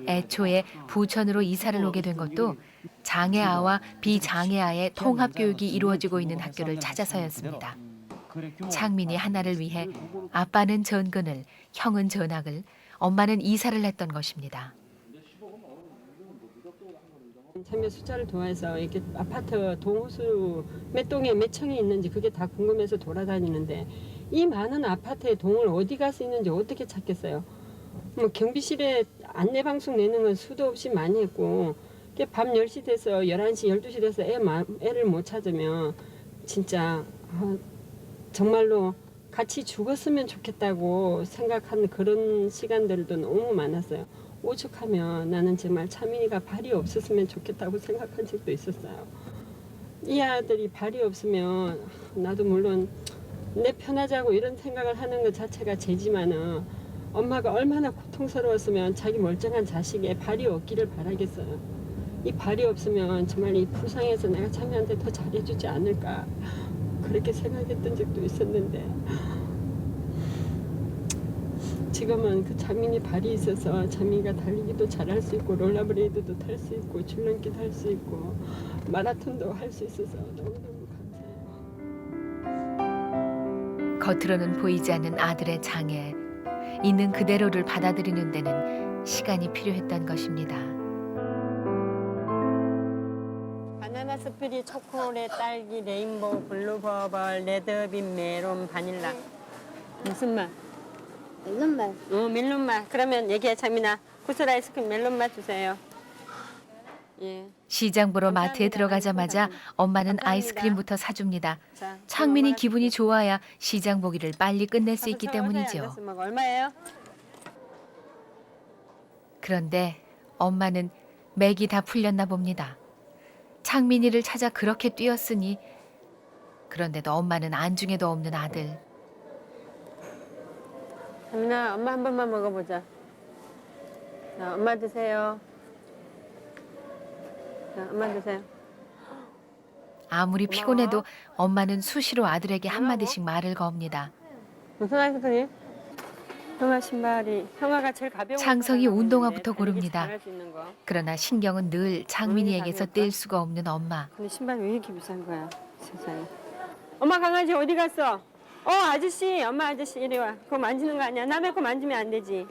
S2: 애초에 부천으로 이사를 오게 된 것도 장애아와 비장애아의 통합 교육이 이루어지고 있는 학교를 찾아서였습니다. 창민이 하나를 위해 아빠는 전근을, 형은 전학을, 엄마는 이사를 했던 것입니다.
S1: 참여 숫자를 도와서 이렇게 아파트 동호수 몇 동에 몇 층이 있는지 그게 다 궁금해서 돌아다니는데 이 많은 아파트에 동을 어디 가서 있는지 어떻게 찾겠어요? 뭐 경비실에 안내 방송 내는 건 수도 없이 많이 했고 밤 10시 돼서 11시, 12시 돼서 애를 못 찾으면 진짜 정말로 같이 죽었으면 좋겠다고 생각하는 그런 시간들도 너무 많았어요. 오죽하면 나는 정말 차민이가 발이 없었으면 좋겠다고 생각한 적도 있었어요. 이 아들이 발이 없으면 나도 물론 내 편하자고 이런 생각을 하는 것 자체가 죄지만은 엄마가 얼마나 고통스러웠으면 자기 멀쩡한 자식의 발이 없기를 바라겠어요. 이 발이 없으면 정말 이 부상에서 내가 차민한테 더 잘해주지 않을까 그렇게 생각했던 적도 있었는데 지금은 그 차민이 발이 있어서 차민이가 달리기도 잘할 수 있고 롤러브레이드도 탈 수 있고 줄넘기도 할 수 있고 마라톤도 할 수 있어서 너무너무 감사해요.
S2: 겉으로는 보이지 않는 아들의 장애, 있는 그대로를 받아들이는 데는 시간이 필요했던 것입니다.
S1: 바나나 스프리, 초콜릿, 딸기, 레인보우, 블루버블, 레드빈, 메론, 바닐라. 무슨 맛?
S4: 멜론 맛.
S1: 멜론 맛. 그러면 얘기해, 창민아. 구슬 아이스크림 멜론 맛 주세요. 예.
S2: 시장 보러
S1: 감사합니다.
S2: 마트에 들어가자마자
S1: 아이스크림.
S2: 엄마는
S1: 감사합니다.
S2: 아이스크림부터 사줍니다.
S1: 자,
S2: 창민이
S1: 엄마
S2: 기분이 좋아야 시장 보기를 빨리 끝낼 수
S1: 가서
S2: 있기
S1: 서서히
S2: 때문이죠.
S1: 앉아서 먹어. 얼마예요?
S2: 그런데 엄마는 맥이 다 풀렸나 봅니다. 창민이를 찾아 그렇게 뛰었으니 그런데도 엄마는 안중에도 없는 아들.
S1: 창민아, 엄마 한 번만 먹어보자. 자, 엄마 드세요. 자, 엄마 드세요.
S2: 아무리 피곤해도 엄마는 수시로 아들에게 한마디씩 말을 겁니다.
S1: 무슨 아이스크림? 형아 신발이 형아가 제일 가벼운
S2: 창성이
S1: 거라고
S2: 운동화부터
S1: 하는데 달리기
S2: 고릅니다.
S1: 잘할 수 있는 거.
S2: 그러나 신경은 늘 창민이에게서 뗄 수가 없는 엄마.
S1: 근데 신발 왜 이렇게 비싼 거야? 세상에. 엄마 강아지 어디 갔어? 아저씨, 엄마 아저씨 이리 와. 그거 만지는 거 아니야? 남의 거 만지면 안 되지.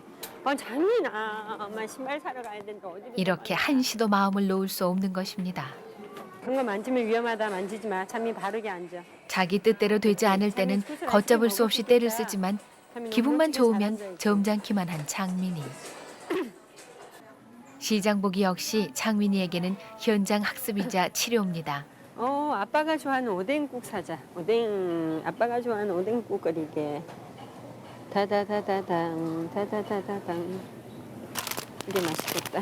S1: 장민아, 엄마 신발 사러 가야 된다. 어디
S2: 이렇게 한시도 마음을 놓을 수 없는 것입니다.
S1: 그런 거 만지면 위험하다. 만지지 마. 찬미 바르게 앉아.
S2: 자기 뜻대로 되지 않을 때는 걷잡을 수 없이 때를 쓰지만 기분만 좋으면 점잖기만 한 창민이. 시장보기 역시 창민이에게는 현장 학습이자 치료입니다.
S1: 아빠가 좋아하는 오뎅국 사자. 오뎅, 아빠가 좋아하는 오뎅국 끓이게. 다다다다당, 다다다다당. 이게 맛있겠다.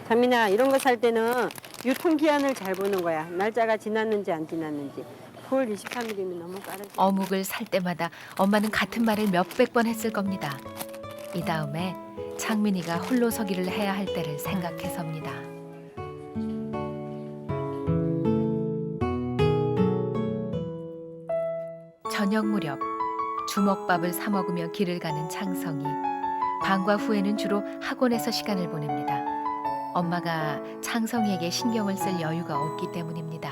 S1: 장민아, 이런 거 살 때는 유통기한을 잘 보는 거야. 날짜가 지났는지 안 지났는지. 9월 23일이면 너무 빠르지.
S2: 어묵을 살 때마다 엄마는 같은 말을 몇백 번 했을 겁니다. 이 다음에 창민이가 홀로 서기를 해야 할 때를 생각해서입니다. 저녁 무렵 주먹밥을 사 먹으며 길을 가는 창성이. 방과 후에는 주로 학원에서 시간을 보냅니다. 엄마가 창성이에게 신경을 쓸 여유가 없기 때문입니다.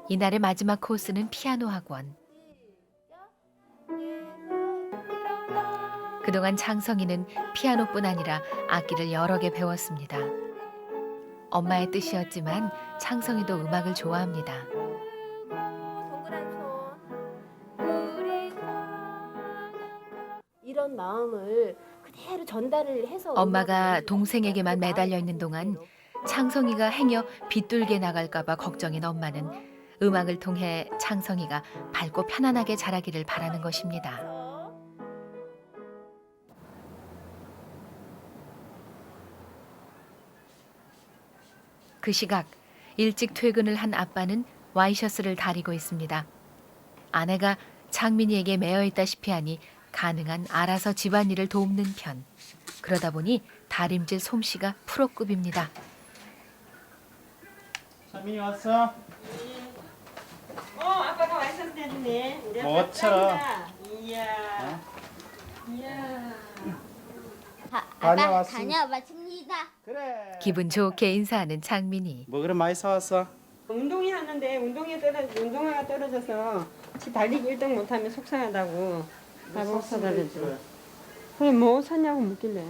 S2: 이날의 마지막 코스는 피아노 학원. 그동안 창성이는 피아노뿐 아니라 악기를 여러 개 배웠습니다. 엄마의 뜻이었지만 창성이도 음악을 좋아합니다.
S9: 이런 마음을 그대로 전달을 해서
S2: 엄마가 동생에게만 매달려 있는 동안 창성이가 행여 비뚤게 나갈까 봐 걱정인 엄마는 음악을 통해 창성이가 밝고 편안하게 자라기를 바라는 것입니다. 그 시각 일찍 퇴근을 한 아빠는 와이셔츠를 다리고 있습니다. 아내가 창민이에게 매여 있다시피 하니 가능한 알아서 집안일을 돕는 편. 그러다 보니 다림질 솜씨가 프로급입니다.
S7: 창민이 왔어?
S1: 아빠가 와이셔츠 해주네. 이제
S7: 뭐처럼.
S1: 이야.
S7: 다녀왔습니다.
S4: 다녀왔습니다.
S7: 그래.
S2: 기분 좋게 인사하는 창민이.
S7: 뭐 그래 많이 사왔어?
S1: 운동이 하는데 운동화가 떨어져서 집 달리기 1등 못하면 속상하다고 나보고 사달랬죠. 그래 뭐 샀냐고 묻길래.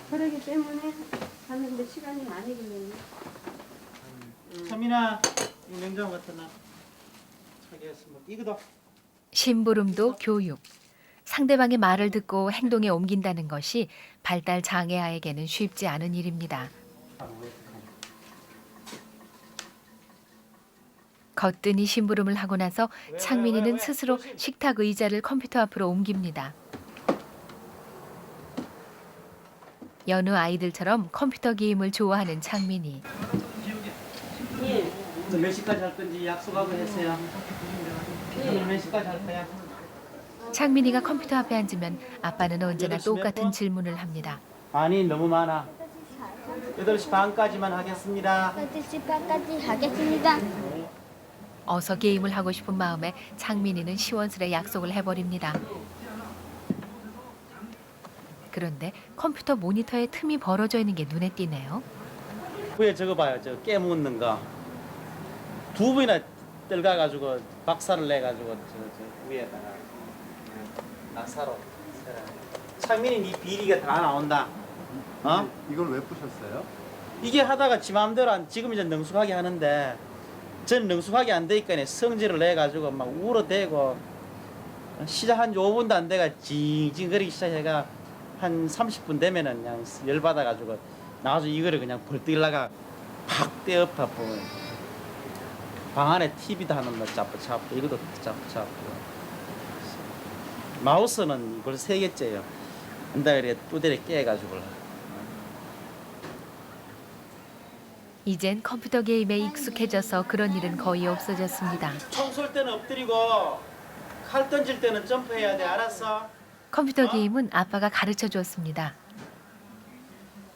S1: 그러기 때문에 샀는데 시간이 많이 걸렸네.
S7: 창민아, 이 냉장고 갖다 놔. 자기가 뭐 이거도.
S2: 심부름도 교육. 상대방의 말을 듣고 행동에 옮긴다는 것이 발달 장애아에게는 쉽지 않은 일입니다. 거뜬히 심부름을 하고 나서 창민이는 스스로 식탁 의자를 컴퓨터 앞으로 옮깁니다. 여느 아이들처럼 컴퓨터 게임을 좋아하는 창민이.
S7: 몇 시까지 할 건지 약속하고 했어요. 몇 시까지 할 거야?
S2: 창민이가 컴퓨터 앞에 앉으면 아빠는 언제나 똑같은 질문을 합니다.
S7: 아니 너무 많아. 8시 반까지만 하겠습니다.
S4: 8시 반까지 하겠습니다.
S2: 어서 게임을 하고 싶은 마음에 창민이는 시원스레 약속을 해버립니다. 그런데 컴퓨터 모니터에 틈이 벌어져 있는 게 눈에 띄네요.
S7: 위에 저거 봐요. 저 깨묻는 거. 2번이나 떨가가지고 박살을 내가지고 저 위에다가 나사로. 창민이 네 비리가 다 나온다. 어?
S6: 이걸 왜 부셨어요?
S7: 이게 하다가 지 마음대로 지금 이제 능숙하게 하는데 전 능숙하게 안 되니까 성질을 내가지고 막 울어대고 시작한 지 5분도 안 돼가 징징거리기 시작해가 한 30분 되면은 그냥 열받아가지고 나와서 이거를 그냥 벌떡 일나가 팍 떼엎어 보면 방 안에 TV도 하는 거 잡고 이것도 잡고 마우스는 이걸 3개째요. 한 달에 두드려 깨가지고.
S2: 이젠 컴퓨터 게임에 익숙해져서 그런 일은 거의 없어졌습니다.
S7: 총 쏠 때는 엎드리고 칼 던질 때는 점프해야 돼. 알았어?
S2: 컴퓨터 게임은 아빠가 가르쳐 주었습니다.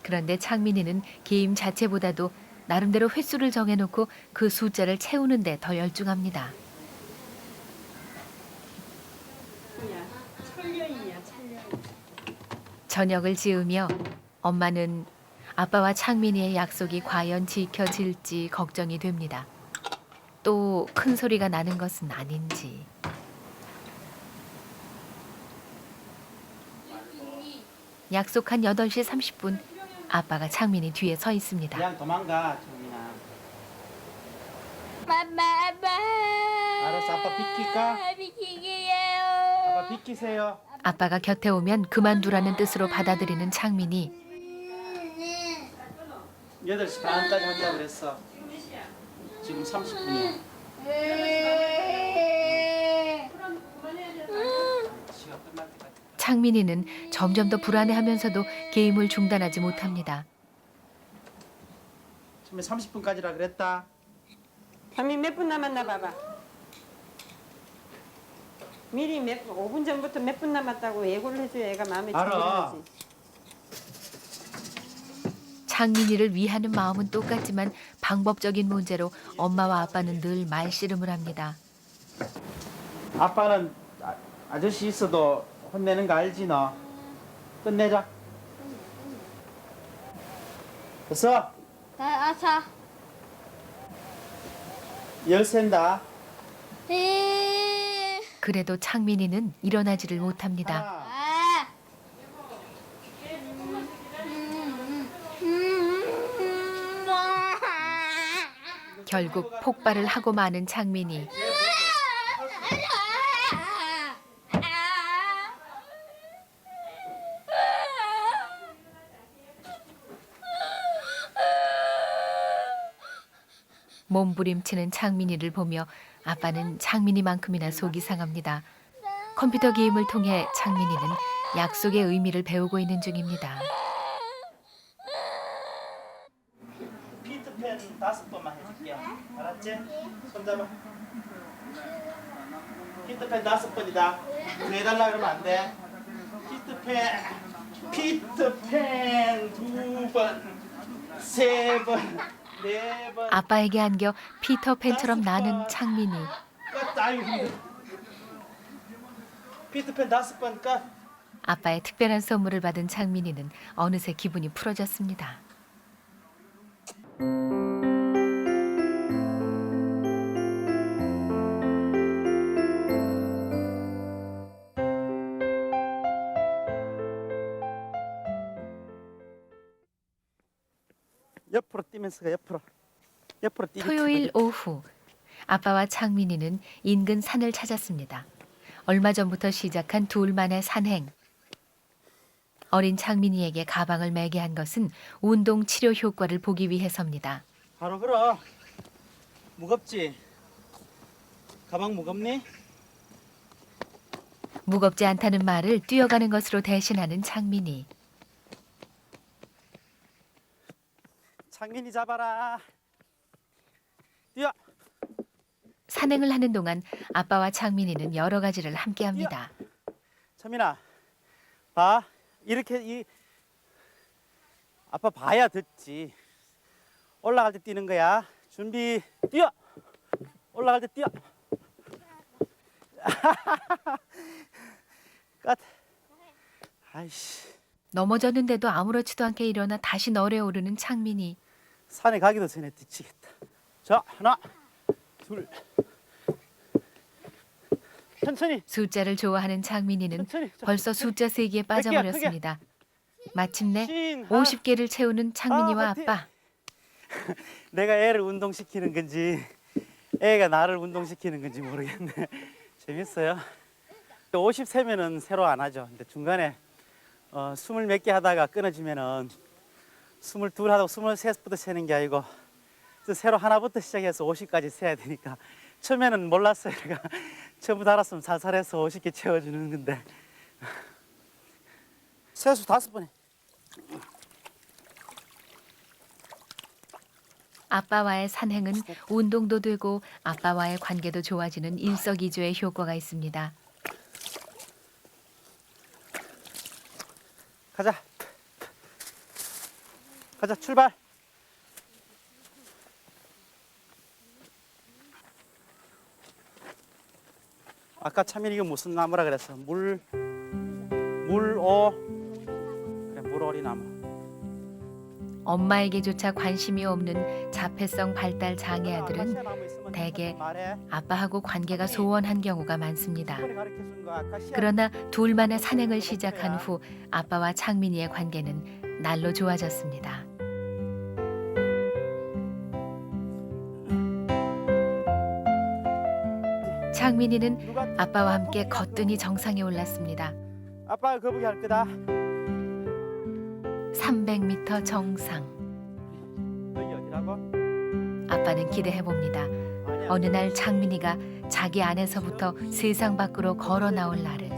S2: 그런데 창민이는 게임 자체보다도 나름대로 횟수를 정해놓고 그 숫자를 채우는 데 더 열중합니다. 저녁을 지으며 엄마는 아빠와 창민이의 약속이 과연 지켜질지 걱정이 됩니다. 또 큰 소리가 나는 것은 아닌지. 약속한 8시 30분 아빠가 창민이 뒤에 서 있습니다.
S7: 그냥 도망가, 창민아.
S3: 아빠.
S7: 알았어, 아빠 비킬까?
S3: 비키게요.
S7: 아빠 비키세요.
S2: 아빠가 곁에 오면 그만두라는 뜻으로 받아들이는 창민이
S7: 8시 반까지 한다고 그랬어. 지금 30분이야. 시간 끝날 때까지.
S2: 창민이는 점점 더 불안해하면서도 게임을 중단하지 못합니다.
S7: 처음에 30분까지라 그랬다.
S1: 장민 몇 분 남았나 봐봐. 미리 5분 전부터 몇 분 남았다고 예고를 해줘야 애가 마음에
S7: 알아.
S1: 준비를 하지.
S2: 창민이를 위하는 마음은 똑같지만 방법적인 문제로 엄마와 아빠는 늘 말씨름을 합니다.
S7: 아빠는 아저씨 있어도 혼내는 거 알지 너? 끝내자. 됐어?
S4: 아사.
S7: 열쇠다.
S2: 그래도 창민이는 일어나지를 못합니다.
S7: 하나.
S2: 결국 폭발을 하고 마는 창민이. 몸부림치는 창민이를 보며 아빠는 창민이만큼이나 속이 상합니다. 컴퓨터 게임을 통해 창민이는 약속의 의미를 배우고 있는 중입니다.
S7: 피트팬 5번만 해줄게. 알았지? 손잡아. 피트팬 5번이다. 더 해달라 그러면 안 돼. 피트팬 2번, 3번, 4번.
S2: 아빠에게 안겨 피터팬처럼 나는 창민이.
S7: 끝. 아유 힘들어. 피트팬 5번 끝.
S2: 아빠의 특별한 선물을 받은 창민이는 어느새 기분이 풀어졌습니다.
S7: 옆으로 뛰면서 가. 옆으로 뛰.
S2: 토요일 오후 아빠와 창민이는 인근 산을 찾았습니다. 얼마 전부터 시작한 둘만의 산행. 어린 창민이에게 가방을 매게 한 것은 운동 치료 효과를 보기 위해서입니다.
S7: 바로 걸어. 무겁지? 가방 무겁니?
S2: 무겁지 않다는 말을 뛰어가는 것으로 대신하는 창민이.
S7: 창민이 잡아라. 뛰어.
S2: 산행을 하는 동안 아빠와 창민이는 여러 가지를 함께합니다.
S7: 창민아, 봐. 이렇게 아빠 봐야 듣지. 올라갈 때 뛰는 거야. 준비. 뛰어. 올라갈 때 뛰어. 끝. 아이씨.
S2: 넘어졌는데도 아무렇지도 않게 일어나 다시 너래 오르는 창민이.
S7: 산에 가기도 전에 뒤치겠다. 자, 하나, 둘. 천천히.
S2: 숫자를 좋아하는 창민이는
S7: 천천히.
S2: 벌써 숫자 세기에 빠져버렸습니다. 마침내
S7: 신,
S2: 50개를 채우는 창민이와
S7: 화이팅!
S2: 아빠.
S7: 내가 애를 운동시키는 건지 애가 나를 운동시키는 건지 모르겠네. 재밌어요. 53면은 새로 안 하죠. 근데 중간에 20 몇 개 하다가 끊어지면은 22 하다가 23부터 세는 게 아니고 새로 하나부터 시작해서 50까지 세야 되니까 처음에는 몰랐어요. 내가 처음부터 알았으면 살살해서 50개 채워주는 건데 세수 5번에.
S2: 아빠와의 산행은 운동도 되고 아빠와의 관계도 좋아지는 일석이조의 효과가 있습니다.
S7: 가자. 가자, 출발. 아까 차민이 이거 무슨 나무라 그랬어? 물오. 그래, 물오리 나무.
S2: 엄마에게조차 관심이 없는 자폐성 발달 장애 아들은 대개 아빠하고 관계가 소원한 경우가 많습니다. 그러나 둘만의 산행을 시작한 후 아빠와 창민이의 관계는 날로 좋아졌습니다. 창민이는 아빠와 함께 거뜬히 정상에 올랐습니다.
S7: 아빠가 거북이 할 거다.
S2: 300m 정상.
S7: 여기 어디라고?
S2: 아빠는 기대해 봅니다. 어느 날 창민이가 자기 안에서부터 세상 밖으로 걸어 나올 날을.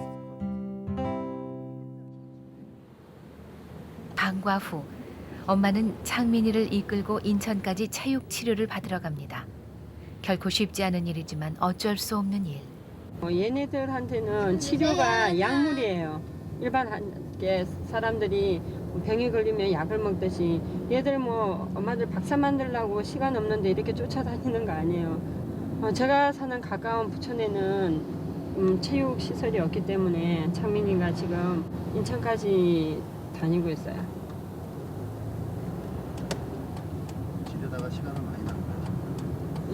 S2: 방과 후 엄마는 창민이를 이끌고 인천까지 체육 치료를 받으러 갑니다. 결코 쉽지 않은 일이지만 어쩔 수 없는 일.
S1: 얘네들한테는 치료가 약물이에요. 일반 사람들이 병에 걸리면 약을 먹듯이 얘들 뭐 엄마들 박사 만들려고 시간 없는데 이렇게 쫓아다니는 거 아니에요. 제가 사는 가까운 부천에는 체육 시설이 없기 때문에 창민이가 지금 인천까지 다니고 있어요.
S6: 집에다가 시간을 많이 낭비하죠.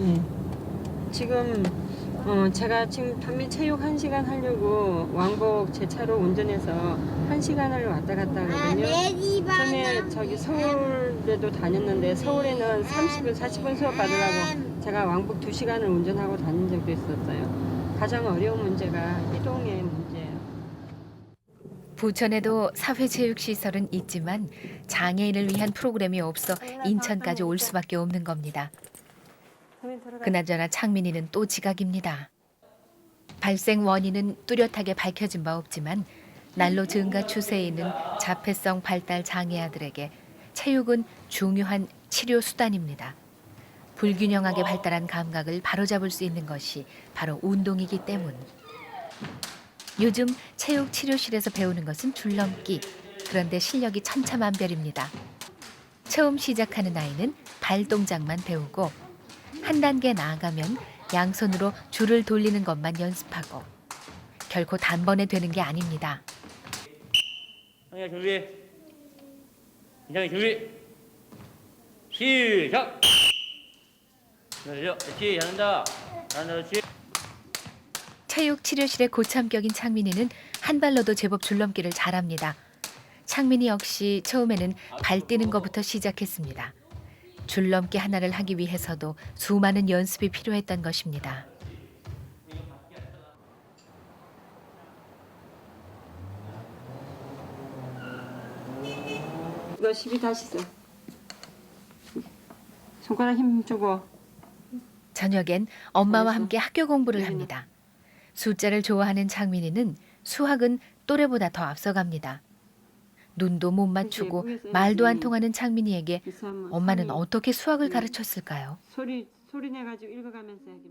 S1: 예. 지금 제가 지금 단민 체육 1시간 하려고 왕복 제 차로 운전해서 1시간을 왔다 갔다 하거든요. 전에 저기 서울에도 다녔는데 서울에는 30분, 40분 수업 받으려고 제가 왕복 2시간을 운전하고 다닌 적도 있었어요. 가장 어려운 문제가 이동의 문제예요.
S2: 부천에도 사회체육시설은 있지만 장애인을 위한 프로그램이 없어 인천까지 올 수밖에 없는 겁니다. 그나저나 창민이는 또 지각입니다. 발생 원인은 뚜렷하게 밝혀진 바 없지만 날로 증가 추세에 있는 자폐성 발달 장애 아들에게 체육은 중요한 치료 수단입니다. 불균형하게 발달한 감각을 바로잡을 수 있는 것이 바로 운동이기 때문. 요즘 체육 치료실에서 배우는 것은 줄넘기. 그런데 실력이 천차만별입니다. 처음 시작하는 아이는 발 동작만 배우고 한 단계 나아가면 양손으로 줄을 돌리는 것만 연습하고 결코 단번에 되는 게 아닙니다.
S10: 형님 준비. 인장이 준비. 시작. 그렇지. 잘한다. 그렇지.
S2: 체육 치료실의 고참격인 창민이는 한 발로도 제법 줄넘기를 잘합니다. 창민이 역시 처음에는 발 뛰는 것부터 시작했습니다. 줄넘기 하나를 하기 위해서도 수많은 연습이 필요했던 것입니다.
S1: 이거 12 다시 써. 손가락 힘 주고.
S2: 저녁엔 엄마와 함께 학교 공부를 합니다. 숫자를 좋아하는 창민이는 수학은 또래보다 더 앞서갑니다. 눈도 못 맞추고 말도 안 통하는 창민이에게 엄마는 어떻게 수학을 가르쳤을까요?
S1: 소리 내가지고 읽어가면서 해야겠죠.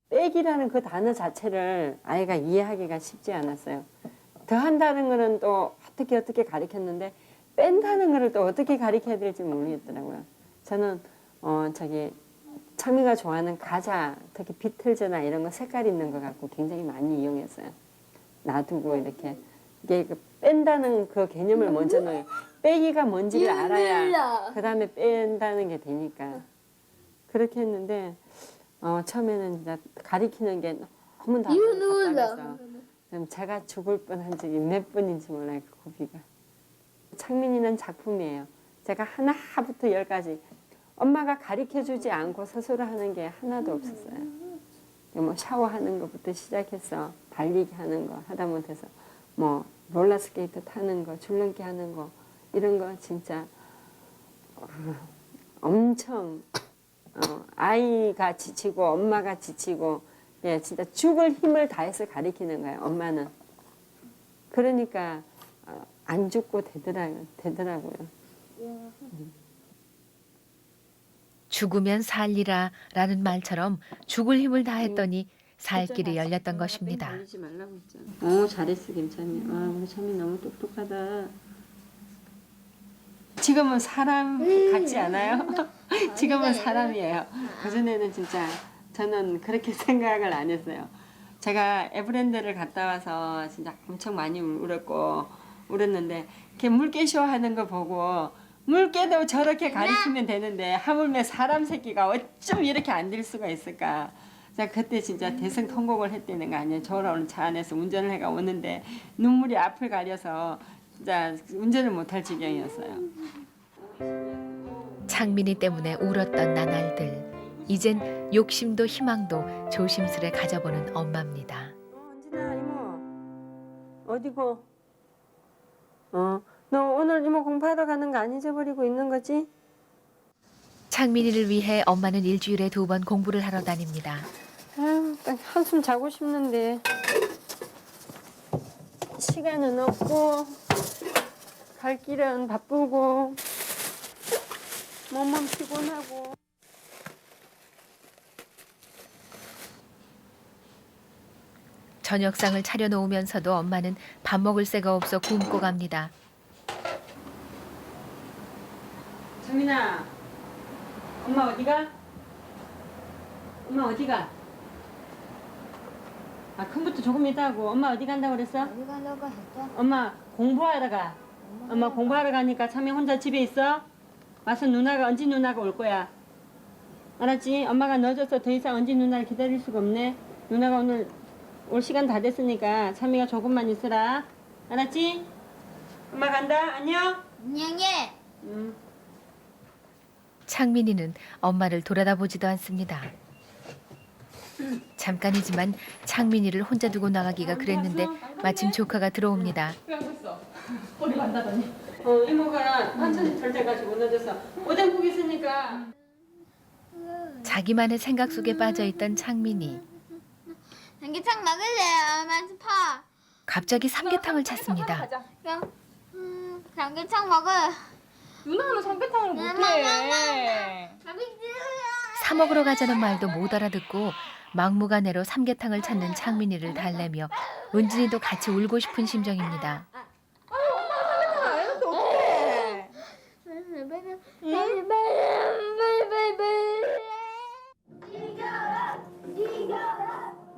S1: 빼기라는 그 단어 자체를 아이가 이해하기가 쉽지 않았어요. 더한다는 거는 또 어떻게 가르쳤는데 뺀다는 거를 또 어떻게 가르쳐야 될지 모르겠더라고요. 저는 창미가 좋아하는 과자, 특히 비틀즈나 이런 거 색깔 있는 거 갖고 굉장히 많이 이용했어요. 놔두고 이렇게 이게 뺀다는 그 개념을 먼저 넣어요. 빼기가 뭔지를 알아야 그 다음에 뺀다는 게 되니까 그렇게 했는데 처음에는 진짜 가리키는 게 너무 답답해서 제가 죽을 뻔한 적이 몇 번인지 몰라요. 그 고비가. 창민이는 작품이에요. 제가 하나부터 10까지 엄마가 가르쳐주지 않고 스스로 하는 게 하나도 없었어요. 뭐 샤워하는 것부터 시작해서 달리기 하는 거 하다못해서 뭐 롤러스케이트 타는 거, 줄넘기 하는 거 이런 거 진짜 엄청 아이가 지치고 엄마가 지치고 예, 진짜 죽을 힘을 다해서 가르치는 거예요. 엄마는. 그러니까 안 죽고 되더라고요.
S2: 죽으면 살리라 라는 말처럼 죽을 힘을 다했더니 살 길이 열렸던 것입니다.
S1: 달리지 말라고 했잖아. 오, 잘했어 김찬이. 아, 우리 찬이 너무 똑똑하다. 지금은 사람 같지 않아요? 지금은 사람이에요. 그전에는 진짜 저는 그렇게 생각을 안 했어요. 제가 에버랜드를 갔다 와서 진짜 엄청 많이 울었는데 이렇게 물개쇼 하는 거 보고 물개도 저렇게 가르치면 되는데 하물며 사람 새끼가 어쩜 이렇게 안 될 수가 있을까. 자 그때 진짜 대성통곡을 했다는 거 아니에요. 저랑 오늘 차 안에서 운전을 해가 오는데 눈물이 앞을 가려서 진짜 운전을 못할 지경이었어요.
S2: 창민이 때문에 울었던 나날들. 이젠 욕심도 희망도 조심스레 가져보는 엄마입니다.
S1: 언진아 이모 어디고? 너 오늘 이모 공부하러 가는 거 안 잊어버리고 있는 거지?
S2: 창민이를 위해 엄마는 일주일에 2번 공부를 하러 다닙니다.
S1: 아유, 딱 한숨 자고 싶는데 시간은 없고 갈 길은 바쁘고 몸은 피곤하고.
S2: 저녁상을 차려놓으면서도 엄마는 밥 먹을 새가 없어 굶고 갑니다.
S1: 정민아, 엄마 어디가? 엄마 어디가? 아 컴퓨터 조금 이따 하고 엄마 어디 간다고 그랬어?
S4: 어디 가려고 했어?
S1: 엄마 공부하러 가. 엄마 공부하러 가니까 참이 혼자 집에 있어? 와서 누나가 언제 누나가 올 거야. 알았지? 엄마가 늦어서 더 이상 언제 누나를 기다릴 수가 없네. 누나가 오늘 올 시간 다 됐으니까 참이가 조금만 있으라. 알았지? 엄마 간다. 안녕.
S4: 안녕해.
S2: 창민이는 엄마를 돌아다보지도 않습니다. 잠깐이지만 창민이를 혼자 두고 나가기가 그랬는데 마침 조카가 들어옵니다.
S1: 이모가 반찬 절대 가지고 늦어서 오뎅국 있으니까.
S2: 자기만의 생각 속에 빠져있던 창민이.
S4: 삼계탕 먹을래요? 많이 파.
S2: 갑자기 삼계탕을 찾습니다.
S4: 삼계탕 먹어.
S3: 누나는 삼계탕을 못해.
S2: 사 먹으러 가자는 말도 못 알아듣고 막무가내로 삼계탕을 찾는 창민이를 달래며 은진이도 같이 울고 싶은 심정입니다.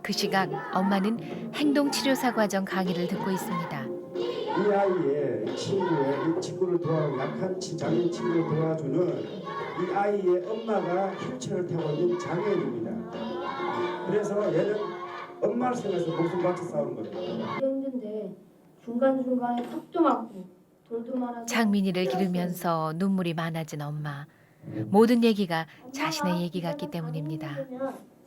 S2: 그 시각 엄마는 행동치료사 과정 강의를 듣고 있습니다.
S11: 이 아이의 친구의 이 친구를 도와주는 약한 장애인 친구를 도와주는 이 아이의 엄마가 휠체어를 타고 있는 장애인입니다. 그래서 얘는 엄마를 생각해서 목숨 바쳐 싸우는 거예요.
S4: 힘든데 중간중간에 턱도 맞고 돌도 말아서
S2: 창민이를 기르면서 눈물이 많아진 엄마. 모든 얘기가 자신의 얘기 같기 때문입니다.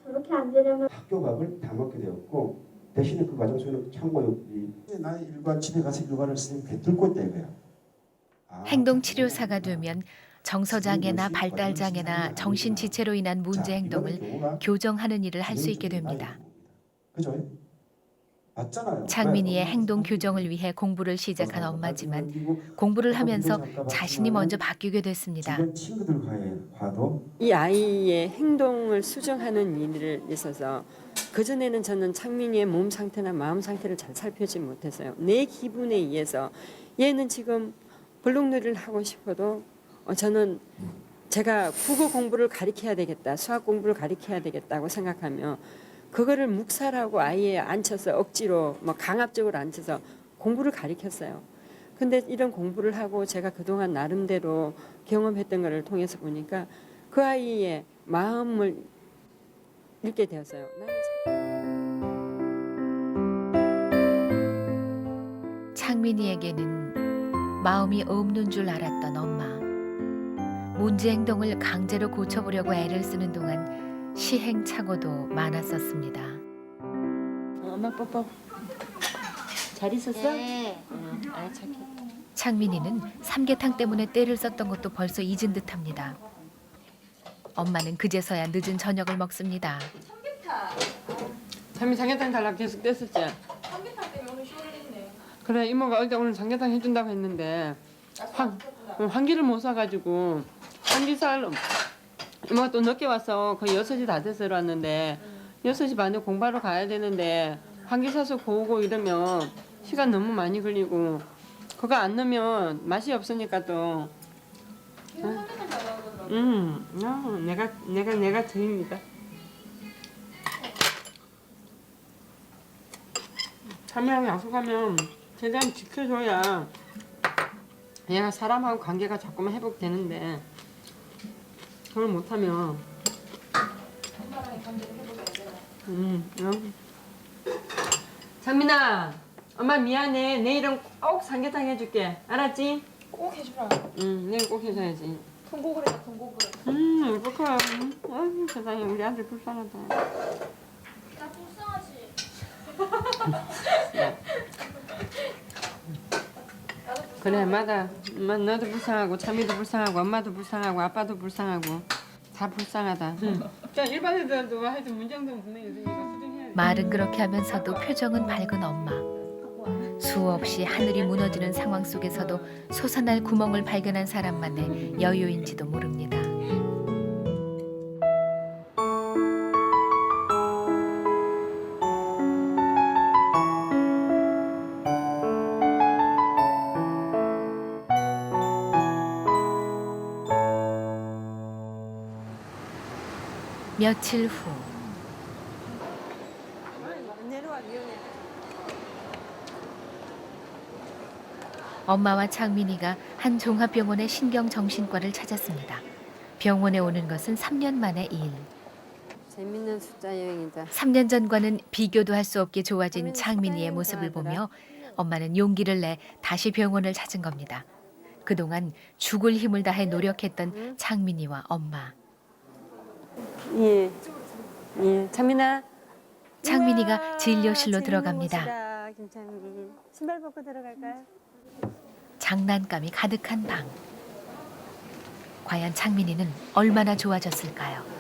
S4: 저렇게 안 되려면
S11: 학교 밥을 다 먹게 되었고 대신에 그 과정 속에는 참고육이 나의 일과 집에 가서 일과를 쓰면 뱉들고 있다 이거야.
S2: 행동치료사가 되면 정서장애나 발달장애나 정신지체로 인한 문제 행동을 교정하는 일을 할 수 있게 됩니다.
S11: 그죠? 맞잖아요.
S2: 창민이의 행동 교정을 위해 공부를 시작한 엄마지만 공부를 하면서 자신이 먼저 바뀌게 됐습니다.
S11: 주변 친구들과도
S1: 이 아이의 행동을 수정하는 일을 있어서 그전에는 저는 창민이의 몸 상태나 마음 상태를 잘 살펴지 못했어요. 내 기분에 의해서 얘는 지금 블록놀이를 하고 싶어도 저는 제가 국어 공부를 가르쳐야 되겠다, 수학 공부를 가르쳐야 되겠다고 생각하며 그거를 묵살하고 아이에 앉혀서 억지로 뭐 강압적으로 앉혀서 공부를 가르쳤어요. 근데 이런 공부를 하고 제가 그동안 나름대로 경험했던 것을 통해서 보니까 그 아이의 마음을 읽게 되었어요.
S2: 창민이에게는 마음이 없는 줄 알았던 엄마. 문제 행동을 강제로 고쳐보려고 애를 쓰는 동안 시행착오도 많았었습니다.
S1: 엄마 뽀뽀. 잘 있었어?
S4: 네.
S1: 아 착해.
S2: 창민이는 삼계탕 때문에 때를 썼던 것도 벌써 잊은 듯합니다. 엄마는 그제서야 늦은 저녁을 먹습니다.
S1: 참이 삼계탕 달라고 계속 뗐었지?
S5: 삼계탕 때문에 오늘 쇼를 했네.
S1: 그래 이모가 어제 오늘 삼계탕 해준다고 했는데 환기를 못 사가지고 환기살 이모가 또 늦게 와서 거의 6시 다 돼서 왔는데 6시 반에 공부하러 가야 되는데 환기 사서 고우고 이러면 시간 너무 많이 걸리고 그거 안 넣으면 맛이 없으니까 또 내가 드립니다. 참이랑 약속하면 최대한 지켜줘야 얘가 사람하고 관계가 자꾸만 회복되는데 그걸 못하면 엄마랑 관계를 회복해야 돼. 창민아, 엄마 미안해. 내일은 꼭 삼계탕 해줄게. 알았지?
S5: 꼭 해주라.
S1: 내일 꼭 해줘야지.
S5: 큰 고구려 큰 고구려.
S1: 어떡해. 아유, 세상에 우리 아들 불쌍하다.
S3: 나 불쌍하지.
S1: 그래, 맞아. 너도 불쌍하고 참이도 불쌍하고 엄마도 불쌍하고 아빠도 불쌍하고 다 불쌍하다. 자, 일반 애들도 하여튼 문제정도는 분명히 있으니까 수정해야지.
S2: 말은 그렇게 하면서도 표정은 밝은 엄마. 수없이 하늘이 무너지는 상황 속에서도 솟아날 구멍을 발견한 사람만의 여유인지도 모릅니다. 며칠 후 엄마와 창민이가 한 종합병원의 신경정신과를 찾았습니다. 병원에 오는 것은 3년 만의 일.
S1: 재밌는 숫자 여행이다.
S2: 3년 전과는 비교도 할 수 없게 좋아진 창민이의 모습을 보며 엄마는 용기를 내 다시 병원을 찾은 겁니다. 그동안 죽을 힘을 다해 노력했던 창민이와 엄마.
S1: 예. 창민아.
S2: 창민이가 진료실로 들어갑니다.
S1: 김창민. 신발 벗고 들어갈까요?
S2: 장난감이 가득한 방. 과연 창민이는 얼마나 좋아졌을까요?